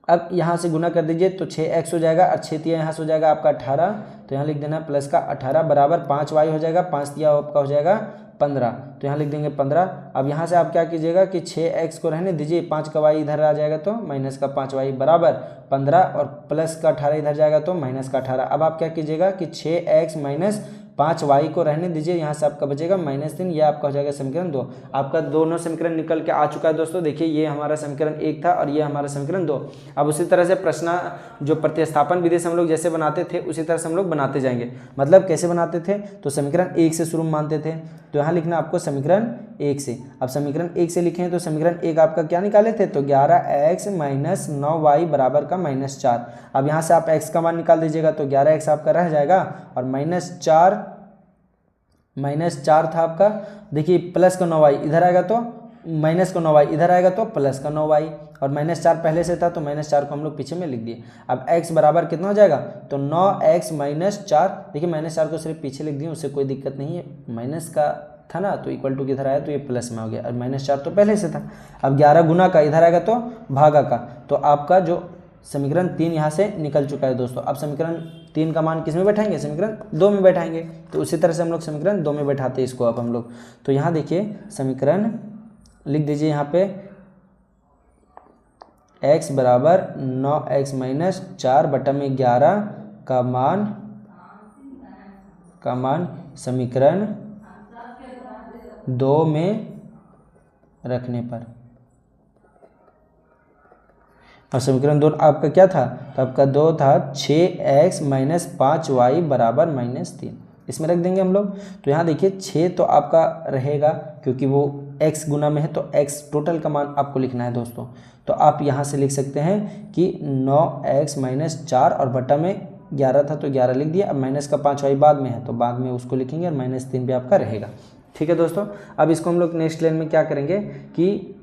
A: अब यहाँ से गुना कर दीजिए तो 6x हो जाएगा, और 6 तिया यहाँ से हो जाएगा आपका 18, तो यहाँ लिख देना प्लस का 18 बराबर 5y हो जाएगा, 5 तिया आपका हो जाएगा 15, तो यहाँ लिख देंगे 15। अब यहाँ से आप क्या कीजिएगा कि 6x को रहने दीजिए, 5 का y इधर आ जाएगा तो माइनस का 5y बराबर 15, और प्लस का 18 इधर जाएगा तो माइनस का 18। अब आप क्या कीजिएगा कि 6x - 5y को रहने दीजिए, यहाँ से आपका बचेगा -3, यह आपका हो जाएगा समीकरण 2। आपका दोनों समीकरण निकल के आ चुका है दोस्तों। देखिए ये हमारा समीकरण 1 था और ये हमारा समीकरण 2। अब उसी तरह से प्रश्न जो प्रतिस्थापन विधि से हम लोग जैसे बनाते थे उसी तरह से हम लोग बनाते जाएंगे। मतलब कैसे बनाते थे, तो समीकरण 1 से शुरू मानते थे, तो यहाँ लिखना आपको समीकरण 1 से। अब समीकरण 1 से लिखें तो समीकरण 1 आपका क्या निकाले थे, तो 11x - 9y बराबर का -4। अब यहाँ से आप x का मान निकाल दीजिएगा, तो 11x आपका रह जाएगा, और -4 था आपका। देखिए प्लस का 9y इधर आएगा तो माइनस का 9y इधर आएगा तो प्लस का 9y, और -4 पहले से था तो -4 को हम लोग पीछे में लिख दिए। अब x बराबर कितना हो जाएगा, तो 9x - 4। देखिए -4 को सिर्फ पीछे लिख दिए, उससे कोई दिक्कत नहीं है, माइनस का था ना तो इक्वल टू किधर आया तो ये प्लस में हो गया, और -4 तो पहले से था। अब 11 गुना का इधर आएगा तो भागा का, तो आपका जो समीकरण 3 यहाँ से निकल चुका है दोस्तों। अब समीकरण 3 का मान किस में बैठाएंगे, समीकरण 2 में बैठाएंगे। तो उसी तरह से हम लोग समीकरण 2 में बैठाते हैं इसको। अब हम लोग तो यहाँ देखिए समीकरण लिख दीजिए, यहाँ पे x बराबर 9x - 4 बटा में 11 का मान समीकरण 2 में रखने पर। अब समीकरण 2 आपका क्या था, तो आपका 2 था 6x - 5y बराबर -3, इसमें रख देंगे हम लोग। तो यहाँ देखिए 6 तो आपका रहेगा क्योंकि वो x गुना में है, तो x टोटल का मान आपको लिखना है दोस्तों। तो आप यहाँ से लिख सकते हैं कि 9x - 4 और बटा में 11 था तो 11 लिख दिया। अब माइनस का 5y बाद में है तो बाद में उसको लिखेंगे, और -3 भी आपका रहेगा। ठीक है दोस्तों, अब इसको हम लोग नेक्स्ट लाइन में क्या करेंगे कि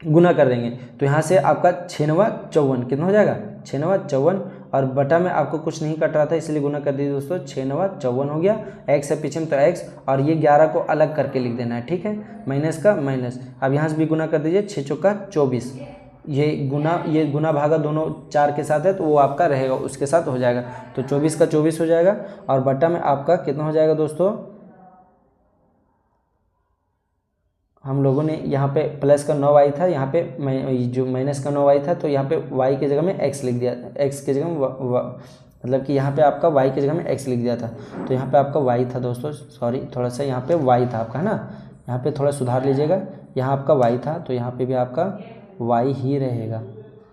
A: गुना कर देंगे। तो यहाँ से आपका 6×9 = 54 कितना हो जाएगा, 6×9 = 54, और बटा में आपको कुछ नहीं कट रहा था इसलिए गुना कर दीजिए दोस्तों, 6×9 = 54 हो गया। x है पीछे में तो x, और ये 11 को अलग करके लिख देना है, ठीक है, माइनस का माइनस। अब यहाँ से भी गुना कर दीजिए, 6 × 4 = 24, ये गुना भागा दोनों 4 के साथ है तो वो आपका रहेगा, उसके साथ हो जाएगा, तो 24 का 24 हो जाएगा, और बटा में आपका कितना हो जाएगा दोस्तों, हम लोगों ने यहाँ पे प्लस का 9y था, यहाँ पे जो माइनस का 9y था, तो यहाँ पे y की जगह में x लिख दिया, x की जगह में मतलब कि यहाँ पे आपका y की जगह में x लिख दिया था, तो यहाँ पे आपका y था दोस्तों, सॉरी थोड़ा सा यहाँ पे y था आपका, है ना, यहाँ पे थोड़ा सुधार लीजिएगा, यहाँ आपका y था तो यहाँ पे भी आपका y ही रहेगा।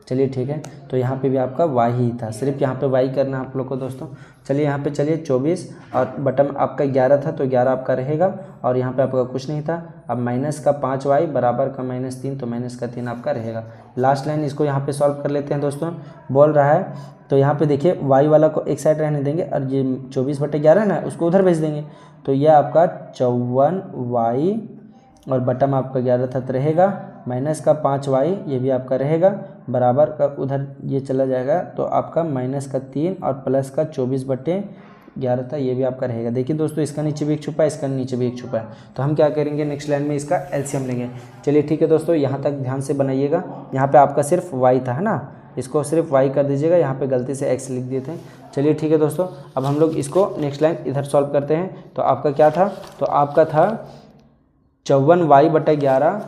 A: चलिए ठीक है, तो यहाँ पे भी आपका y ही था, सिर्फ यहाँ पे y करना आप लोग को दोस्तों। चलिए यहाँ पे चलिए 24, और बटन आपका 11 था तो 11 आपका रहेगा, और यहाँ पे आपका कुछ नहीं था। अब माइनस का 5y बराबर का -3, तो माइनस का 3 आपका रहेगा। लास्ट लाइन इसको यहाँ पे सॉल्व कर लेते हैं दोस्तों। बोल रहा है तो यहाँ पे देखिए y वाला को एक साइड रहने देंगे, और ये 24/11 है ना, उसको उधर भेज देंगे, तो यह आपका 54y, और बटन आपका 11 था तो रहेगा, माइनस का 5y ये भी आपका रहेगा, बराबर का उधर ये चला जाएगा, तो आपका माइनस का 3 और प्लस का 24/11 था, ये भी आपका रहेगा। देखिए दोस्तों, इसका नीचे भी एक छुपा है, इसका नीचे भी एक छुपा है, तो हम क्या करेंगे नेक्स्ट लाइन में इसका एलसीएम लेंगे। चलिए ठीक है दोस्तों, यहाँ तक ध्यान से बनाइएगा। यहाँ पे आपका सिर्फ y था, है ना, इसको सिर्फ y कर दीजिएगा, यहाँ पे गलती से x लिख दिए थे। चलिए ठीक है दोस्तों, अब हम लोग इसको नेक्स्ट लाइन इधर सॉल्व करते हैं। तो आपका क्या था, तो आपका था 54y/11,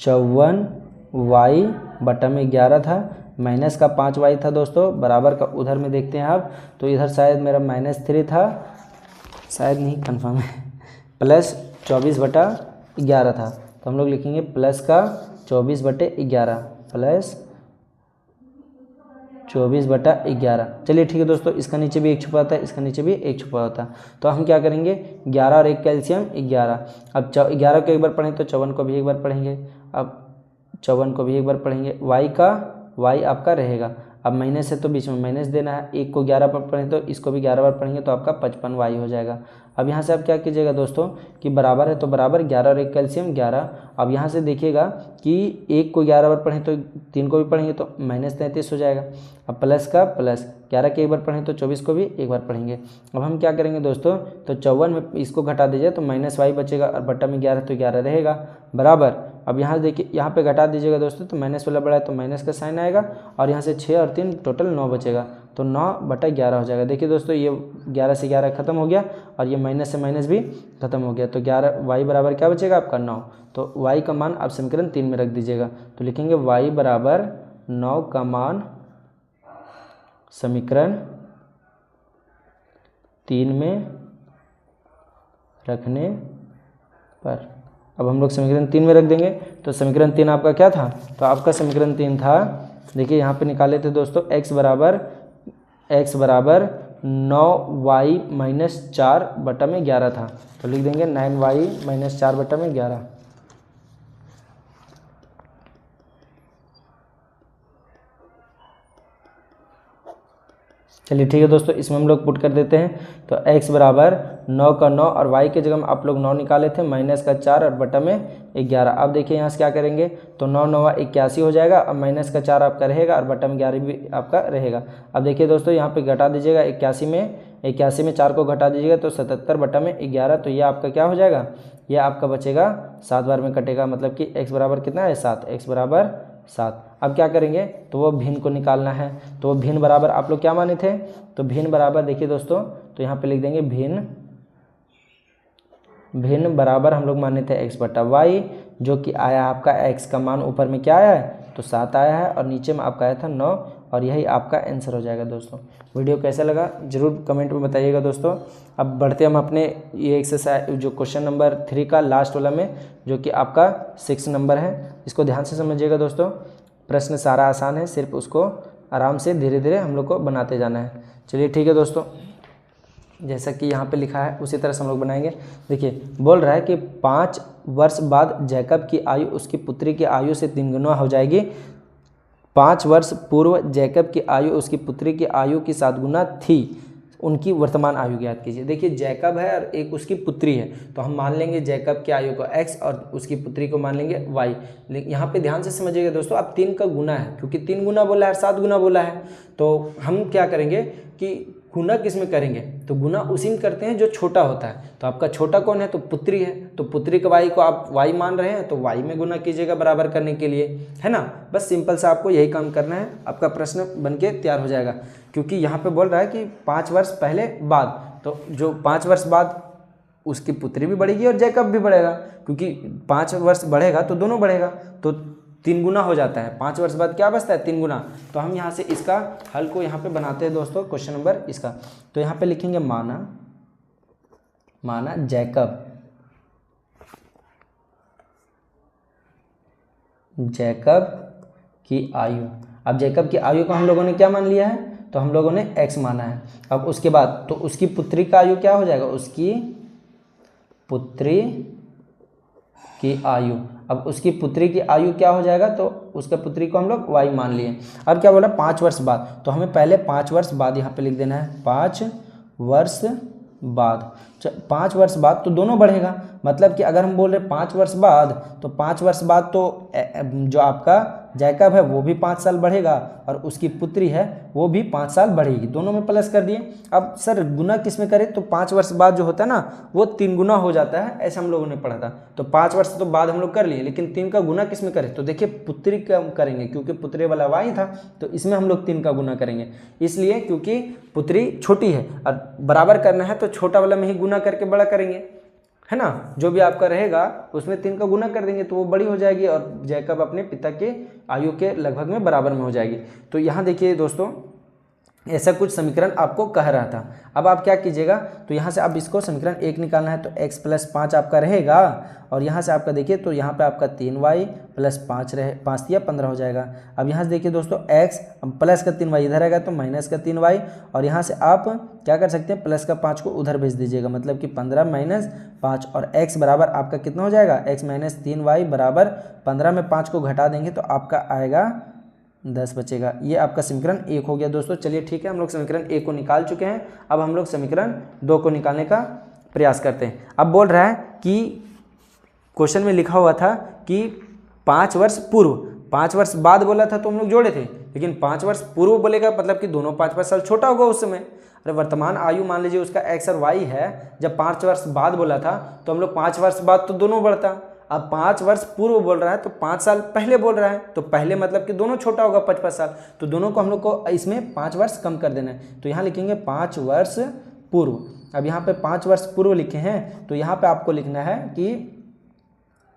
A: 54y/11 था, माइनस का 5y था दोस्तों, बराबर का उधर में देखते हैं आप, तो इधर शायद मेरा -3 था, शायद नहीं कंफर्म है, प्लस 24/11 था, तो हम लोग लिखेंगे प्लस का 24/11 प्लस 24/11। चलिए ठीक है दोस्तों, इसका नीचे भी एक छुपा होता है, इसका नीचे भी एक छुपा होता है, तो हम क्या करेंगे 11 और 1 का एलसीएम 11। अब 11 को एक बार पढ़ें तो 54 को भी एक बार पढ़ेंगे, अब 54 को भी एक बार पढ़ेंगे, y आपका रहेगा। अब माइनस है तो बीच में माइनस देना है, 1 को 11 बार पढ़ें तो इसको भी 11 बार पढ़ेंगे तो आपका 55y हो जाएगा। अब यहाँ से आप क्या कीजिएगा दोस्तों कि बराबर है तो बराबर 11 और 1 कैल्शियम 11। अब यहाँ से देखिएगा कि 1 को 11 बार पढ़ें तो 3 को भी पढ़ेंगे तो -33 हो जाएगा। अब प्लस का प्लस 11 के एक बार पढ़ें तो 24 को भी एक बार पढ़ेंगे। अब हम क्या करेंगे दोस्तों, तो 54 में इसको घटा दीजिए तो -y बचेगा और बट्टा में 11 तो 11 रहेगा बराबर। अब यहाँ देखिए यहाँ पे घटा दीजिएगा दोस्तों तो माइनस वाला बड़ा है तो माइनस का साइन आएगा और यहाँ से 6 और 3 टोटल 9 बचेगा तो 9/11 हो जाएगा। देखिए दोस्तों ये 11 से 11 खत्म हो गया और ये माइनस से माइनस भी खत्म हो गया तो 11 y बराबर क्या बचेगा आपका 9। तो y का मान आप समीकरण 3 में रख दीजिएगा तो लिखेंगे y बराबर 9 का मान समीकरण 3 में रखने पर। अब हम लोग समीकरण 3 में रख देंगे तो समीकरण 3 आपका क्या था, तो आपका समीकरण 3 था, देखिए यहाँ पे निकाले थे दोस्तों x बराबर 9y - 4/11 था तो लिख देंगे 9y - 4/11। चलिए ठीक है दोस्तों, इसमें हम लोग पुट कर देते हैं तो x बराबर 9 का 9 और y के जगह में आप लोग 9 निकाले थे माइनस का 4 और बटा में 11। अब देखिए यहाँ से क्या करेंगे तो 9 9 81 हो जाएगा। अब माइनस का 4 आपका रहेगा और बटा में 11 भी आपका रहेगा। अब देखिए दोस्तों यहाँ पे घटा दीजिएगा 81 में 4 को घटा दीजिएगा तो 77 बटा में 11 तो ये आपका क्या हो जाएगा, ये आपका बचेगा 7 बार में कटेगा, मतलब कि x बराबर कितना है 7, x बराबर 7। अब क्या करेंगे तो वो भिन्न को निकालना है तो वो भिन्न बराबर आप लोग क्या माने थे, तो भिन्न बराबर देखिए दोस्तों तो यहाँ पे लिख देंगे भिन्न बराबर हम लोग माने थे x/y जो कि आया आपका x का मान ऊपर में क्या आया है तो 7 आया है और नीचे में आपका आया था 9 और यही आपका आंसर हो जाएगा। दोस्तों वीडियो कैसा लगा जरूर कमेंट में बताइएगा दोस्तों। अब बढ़ते हम अपने ये एक्सरसाइज जो क्वेश्चन नंबर 3 का लास्ट वाला में जो कि आपका 6 नंबर है, इसको ध्यान से समझिएगा दोस्तों। प्रश्न सारा आसान है, सिर्फ उसको आराम से धीरे धीरे हम लोग को बनाते जाना है। चलिए ठीक है दोस्तों, जैसा कि यहाँ पे लिखा है उसी तरह से हम लोग बनाएंगे। देखिए बोल रहा है कि 5 वर्ष बाद जैकब की आयु उसकी पुत्री की आयु से 3 गुना हो जाएगी। 5 वर्ष पूर्व जैकब की आयु उसकी पुत्री की आयु की 7 गुना थी, उनकी वर्तमान आयु ज्ञात कीजिए। देखिए जैकब है और एक उसकी पुत्री है तो हम मान लेंगे जैकब की आयु को x और उसकी पुत्री को मान लेंगे y। लेकिन यहाँ पे ध्यान से समझिएगा दोस्तों, अब 3 का गुना है क्योंकि 3 गुना बोला है 7 गुना बोला है तो हम क्या करेंगे कि गुना किस में करेंगे, तो गुना उसी में करते हैं जो छोटा होता है। तो आपका छोटा कौन है, तो पुत्री है, तो पुत्री का y को आप y मान रहे हैं तो y में गुना कीजिएगा बराबर करने के लिए, है ना। बस सिंपल सा आपको यही काम करना है, आपका प्रश्न बनके तैयार हो जाएगा। क्योंकि यहाँ पे बोल रहा है कि 5 वर्ष पहले बाद, तो जो 5 वर्ष बाद उसकी पुत्री भी बढ़ेगी और जैकब भी बढ़ेगा, क्योंकि 5 वर्ष बढ़ेगा तो दोनों बढ़ेगा तो 3 गुना हो जाता है। 5 वर्ष बाद क्या बचता है 3 गुना। तो हम यहाँ से इसका हल को यहाँ पे बनाते हैं दोस्तों, क्वेश्चन नंबर इसका। तो यहाँ पे लिखेंगे माना जैकब की आयु। अब जैकब की आयु को हम लोगों ने क्या मान लिया है, तो हम लोगों ने x माना है। अब उसके बाद तो उसकी पुत्री का आयु क्या हो जाएगा, उसकी पुत्री की आयु। अब उसकी पुत्री की आयु क्या हो जाएगा, तो उसके पुत्री को हम लोग y मान लिए। अब क्या बोला 5 वर्ष बाद, तो हमें पहले 5 वर्ष बाद यहाँ पे लिख देना है 5 वर्ष बाद। 5 वर्ष बाद तो दोनों बढ़ेगा, मतलब कि अगर हम बोल रहे 5 वर्ष बाद तो 5 वर्ष बाद तो जो आपका जैकब है वो भी 5 साल बढ़ेगा और उसकी पुत्री है वो भी 5 साल बढ़ेगी, दोनों में प्लस कर दिए। अब सर गुना किस में करें, तो 5 वर्ष बाद जो होता है ना वो 3 गुना हो जाता है, ऐसा हम लोगों ने पढ़ा था। तो 5 वर्ष तो बाद हम लोग कर लिए, लेकिन 3 का गुना किस में करें, तो देखिए पुत्री का करेंगे क्योंकि पुत्री वाला y था तो इसमें हम लोग 3 का गुना करेंगे, इसलिए क्योंकि पुत्री छोटी है और बराबर करना है तो छोटा वाला में ही गुना करके बड़ा करेंगे, है ना। जो भी आपका रहेगा उसमें 3 का गुना कर देंगे तो वो बड़ी हो जाएगी और जैकब अपने पिता के आयु के लगभग में बराबर में हो जाएगी। तो यहाँ देखिए दोस्तों ऐसा कुछ समीकरण आपको कह रहा था। अब आप क्या कीजिएगा, तो यहाँ से अब इसको समीकरण 1 निकालना है तो x + 5 आपका रहेगा और यहाँ से आपका देखिए तो यहाँ पे आपका 3y + 5 रहे 5 या 15 हो जाएगा। अब यहाँ से देखिए दोस्तों x प्लस का 3y इधर आएगा तो माइनस का 3y और यहाँ से आप क्या कर सकते हैं प्लस का 5 को उधर भेज दीजिएगा, मतलब कि 15 - 5 और x बराबर आपका कितना हो जाएगा, x - 3y बराबर 15 में 5 को घटा देंगे तो आपका आएगा 10 बचेगा। ये आपका समीकरण 1 हो गया दोस्तों। चलिए ठीक है, हम लोग समीकरण 1 को निकाल चुके हैं। अब हम लोग समीकरण 2 को निकालने का प्रयास करते हैं। अब बोल रहा है कि क्वेश्चन में लिखा हुआ था कि 5 वर्ष पूर्व, 5 वर्ष बाद बोला था तो हम लोग जोड़े थे, लेकिन 5 वर्ष पूर्व बोलेगा मतलब कि दोनों 5 साल छोटा होगा उस समय। अरे वर्तमान आयु मान लीजिए उसका x और y है, जब 5 वर्ष बाद बोला था तो हम लोग 5 वर्ष बाद तो दोनों बढ़ता। अब 5 वर्ष पूर्व बोल रहा है तो 5 साल पहले बोल रहा है, तो पहले मतलब कि दोनों छोटा होगा 55 साल, तो दोनों को हम लोग को इसमें 5 वर्ष कम कर देना है। तो यहाँ लिखेंगे 5 वर्ष पूर्व। अब यहाँ पे 5 वर्ष पूर्व लिखे हैं तो यहाँ पे आपको लिखना है कि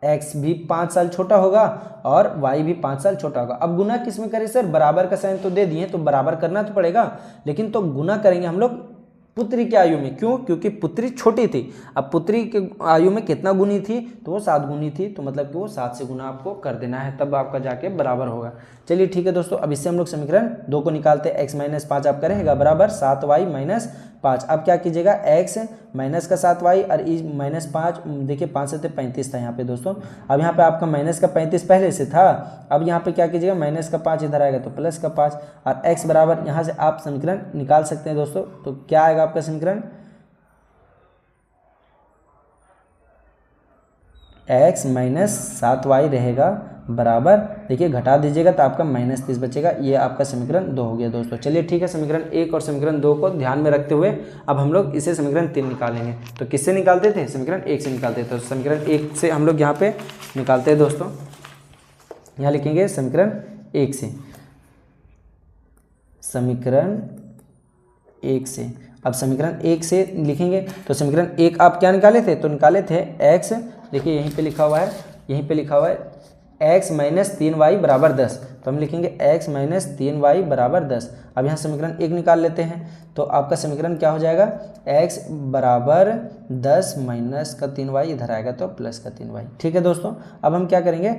A: x भी 5 साल छोटा होगा और y भी 5 साल छोटा होगा। अब गुना किस में करें सर? बराबर का साइन तो दे दिए तो बराबर करना तो पड़ेगा, लेकिन तो गुना करेंगे हम लोग पुत्री की आयु में। क्यों? क्योंकि पुत्री छोटी थी। अब पुत्री की आयु में कितना गुनी थी? तो वो 7 गुनी थी, तो मतलब कि वो 7 से गुना आपको कर देना है, तब आपका जाके बराबर होगा। चलिए ठीक है दोस्तों, अब इससे हम लोग समीकरण 2 को निकालते हैं। x माइनस 5 आपका रहेगा बराबर 7y माइनस 5। अब क्या कीजिएगा, x माइनस का 7y और ई माइनस 5, देखिए 5 से 35 था यहाँ पे दोस्तों। अब यहाँ पे आपका माइनस का 35 पहले से था, अब यहाँ पे क्या कीजिएगा, माइनस का 5 इधर आएगा तो प्लस का 5 और x बराबर, यहाँ से आप समीकरण निकाल सकते हैं दोस्तों। तो क्या आएगा आपका समीकरण, x माइनस 7y रहेगा बराबर, देखिए घटा दीजिएगा तो आपका माइनस 30 बचेगा। ये आपका समीकरण 2 हो गया दोस्तों। चलिए ठीक है, समीकरण 1 और समीकरण 2 को ध्यान में रखते हुए अब हम लोग इसे समीकरण 3 निकालेंगे। तो किससे निकालते थे? समीकरण 1 से निकालते थे। तो समीकरण 1 से हम लोग यहाँ पे निकालते हैं दोस्तों। यहाँ लिखेंगे समीकरण 1 से, समीकरण 1 से। अब समीकरण 1 से लिखेंगे तो समीकरण 1 आप क्या निकाले थे? तो निकाले थे x, देखिए यहीं पे लिखा हुआ है, यहीं पे लिखा हुआ है x माइनस 3y बराबर 10। तो हम लिखेंगे x माइनस 3y बराबर 10। अब यहाँ समीकरण 1 निकाल लेते हैं तो आपका समीकरण क्या हो जाएगा, x बराबर 10 माइनस का 3y, इधर आएगा तो प्लस का 3y। ठीक है दोस्तों, अब हम क्या करेंगे,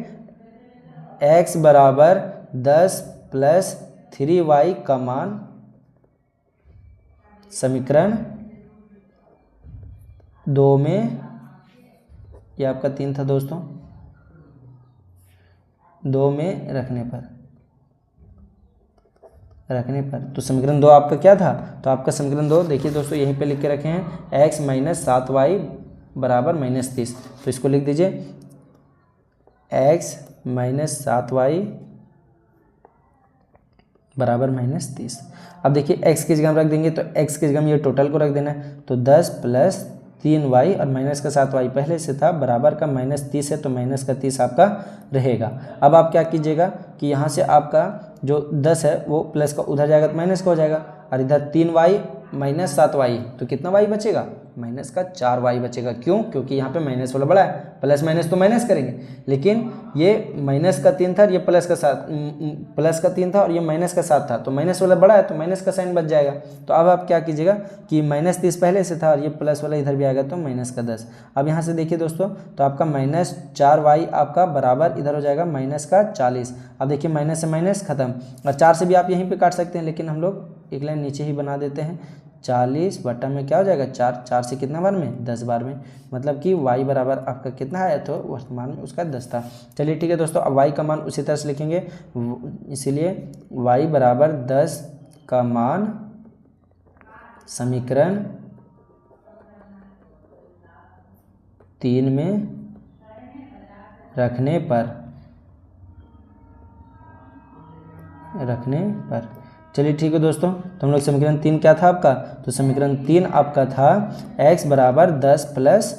A: x बराबर 10 प्लस 3y का मान समीकरण 2 में, ये आपका 3 था दोस्तों, 2 में रखने पर तो समीकरण 2 आपका क्या था? तो आपका समीकरण 2 देखिए दोस्तों यहीं पे लिख के रखे हैं, x माइनस 7y बराबर माइनस 30। तो इसको लिख दीजिए x माइनस 7y बराबर माइनस 30। अब देखिए x की जगह हम रख देंगे तो x की जगह में ये टोटल को रख देना है, तो 10 प्लस 3y और माइनस का 7y पहले से था बराबर का माइनस 30 है, तो माइनस का 30 आपका रहेगा। अब आप क्या कीजिएगा कि यहाँ से आपका जो 10 है वो प्लस का उधर जाएगा तो माइनस का हो जाएगा, और इधर 3y माइनस 7y, तो कितना y बचेगा, माइनस का 4y बचेगा। क्यों? क्योंकि यहाँ पे माइनस वाला बड़ा है, प्लस माइनस तो माइनस करेंगे, लेकिन ये माइनस का 3 था और ये प्लस का 3 था और ये माइनस का 7 था, तो माइनस वाला बड़ा है तो माइनस का साइन बच जाएगा। तो अब आप क्या कीजिएगा कि माइनस 30 पहले से था और ये प्लस वाला इधर भी आएगा तो माइनस का 10। अब यहाँ से देखिए दोस्तों, तो आपका माइनस 4y आपका बराबर इधर हो जाएगा माइनस का 40। अब देखिए माइनस से माइनस खत्म, और 4 से भी आप यहीं पर काट सकते हैं, लेकिन हम लोग एक लाइन नीचे ही बना देते हैं। 40 बटा में क्या हो जाएगा 4, 4 से कितना बार में 10 बार में, मतलब कि y बराबर आपका कितना है, तो वर्तमान में उसका 10 था। चलिए ठीक है दोस्तों, अब y का मान उसी तरह से लिखेंगे, इसीलिए y बराबर 10 का मान समीकरण 3 में रखने पर चलिए ठीक है दोस्तों, तो हम लोग समीकरण 3 क्या था आपका, तो समीकरण 3 आपका था x बराबर 10 प्लस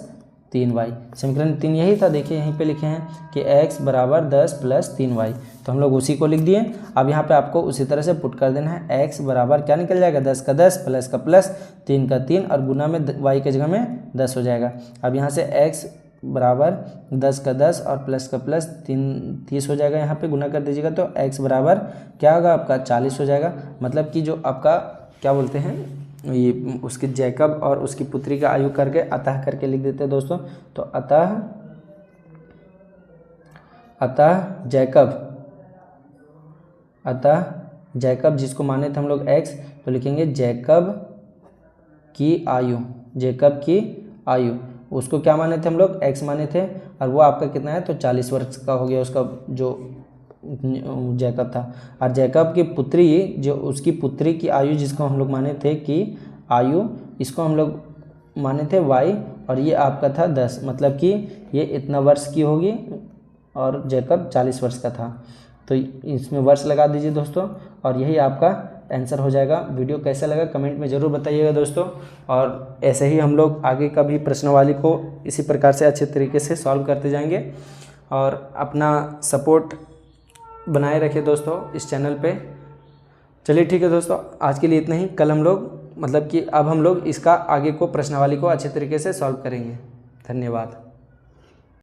A: 3y। समीकरण 3 यही था, देखिए यहीं पे लिखे हैं कि x बराबर 10 प्लस 3y, तो हम लोग उसी को लिख दिए। अब यहाँ पे आपको उसी तरह से पुट कर देना है, x बराबर क्या निकल जाएगा, 10 का 10 प्लस का प्लस 3 का 3 और गुना में y के जगह में 10 हो जाएगा। अब यहाँ से x बराबर 10 का 10 और प्लस का प्लस 30 हो जाएगा, यहाँ पे गुना कर दीजिएगा तो x बराबर क्या होगा आपका 40 हो जाएगा। मतलब कि जो आपका क्या बोलते हैं, ये उसकी जैकब और उसकी पुत्री का आयु करके अतः करके लिख देते हैं दोस्तों। तो अतः जैकब जिसको माने थे हम लोग x, तो लिखेंगे जैकब की आयु, उसको क्या माने थे हम लोग, x माने थे, और वो आपका कितना है तो 40 वर्ष का हो गया उसका जो जैकब था। और जैकब की पुत्री, जो उसकी पुत्री की आयु जिसको हम लोग माने थे कि आयु, इसको हम लोग माने थे वाई, और ये आपका था 10, मतलब कि ये इतना वर्ष की होगी और जैकब 40 वर्ष का था। तो इसमें वर्ष लगा दीजिए दोस्तों, और यही आपका आंसर हो जाएगा। वीडियो कैसा लगा कमेंट में ज़रूर बताइएगा दोस्तों, और ऐसे ही हम लोग आगे का भी प्रश्नावली को इसी प्रकार से अच्छे तरीके से सॉल्व करते जाएंगे। और अपना सपोर्ट बनाए रखिए दोस्तों इस चैनल पे। चलिए ठीक है दोस्तों, आज के लिए इतना ही। कल हम लोग मतलब कि अब हम लोग इसका आगे को प्रश्नावली को अच्छे तरीके से सॉल्व करेंगे। धन्यवाद।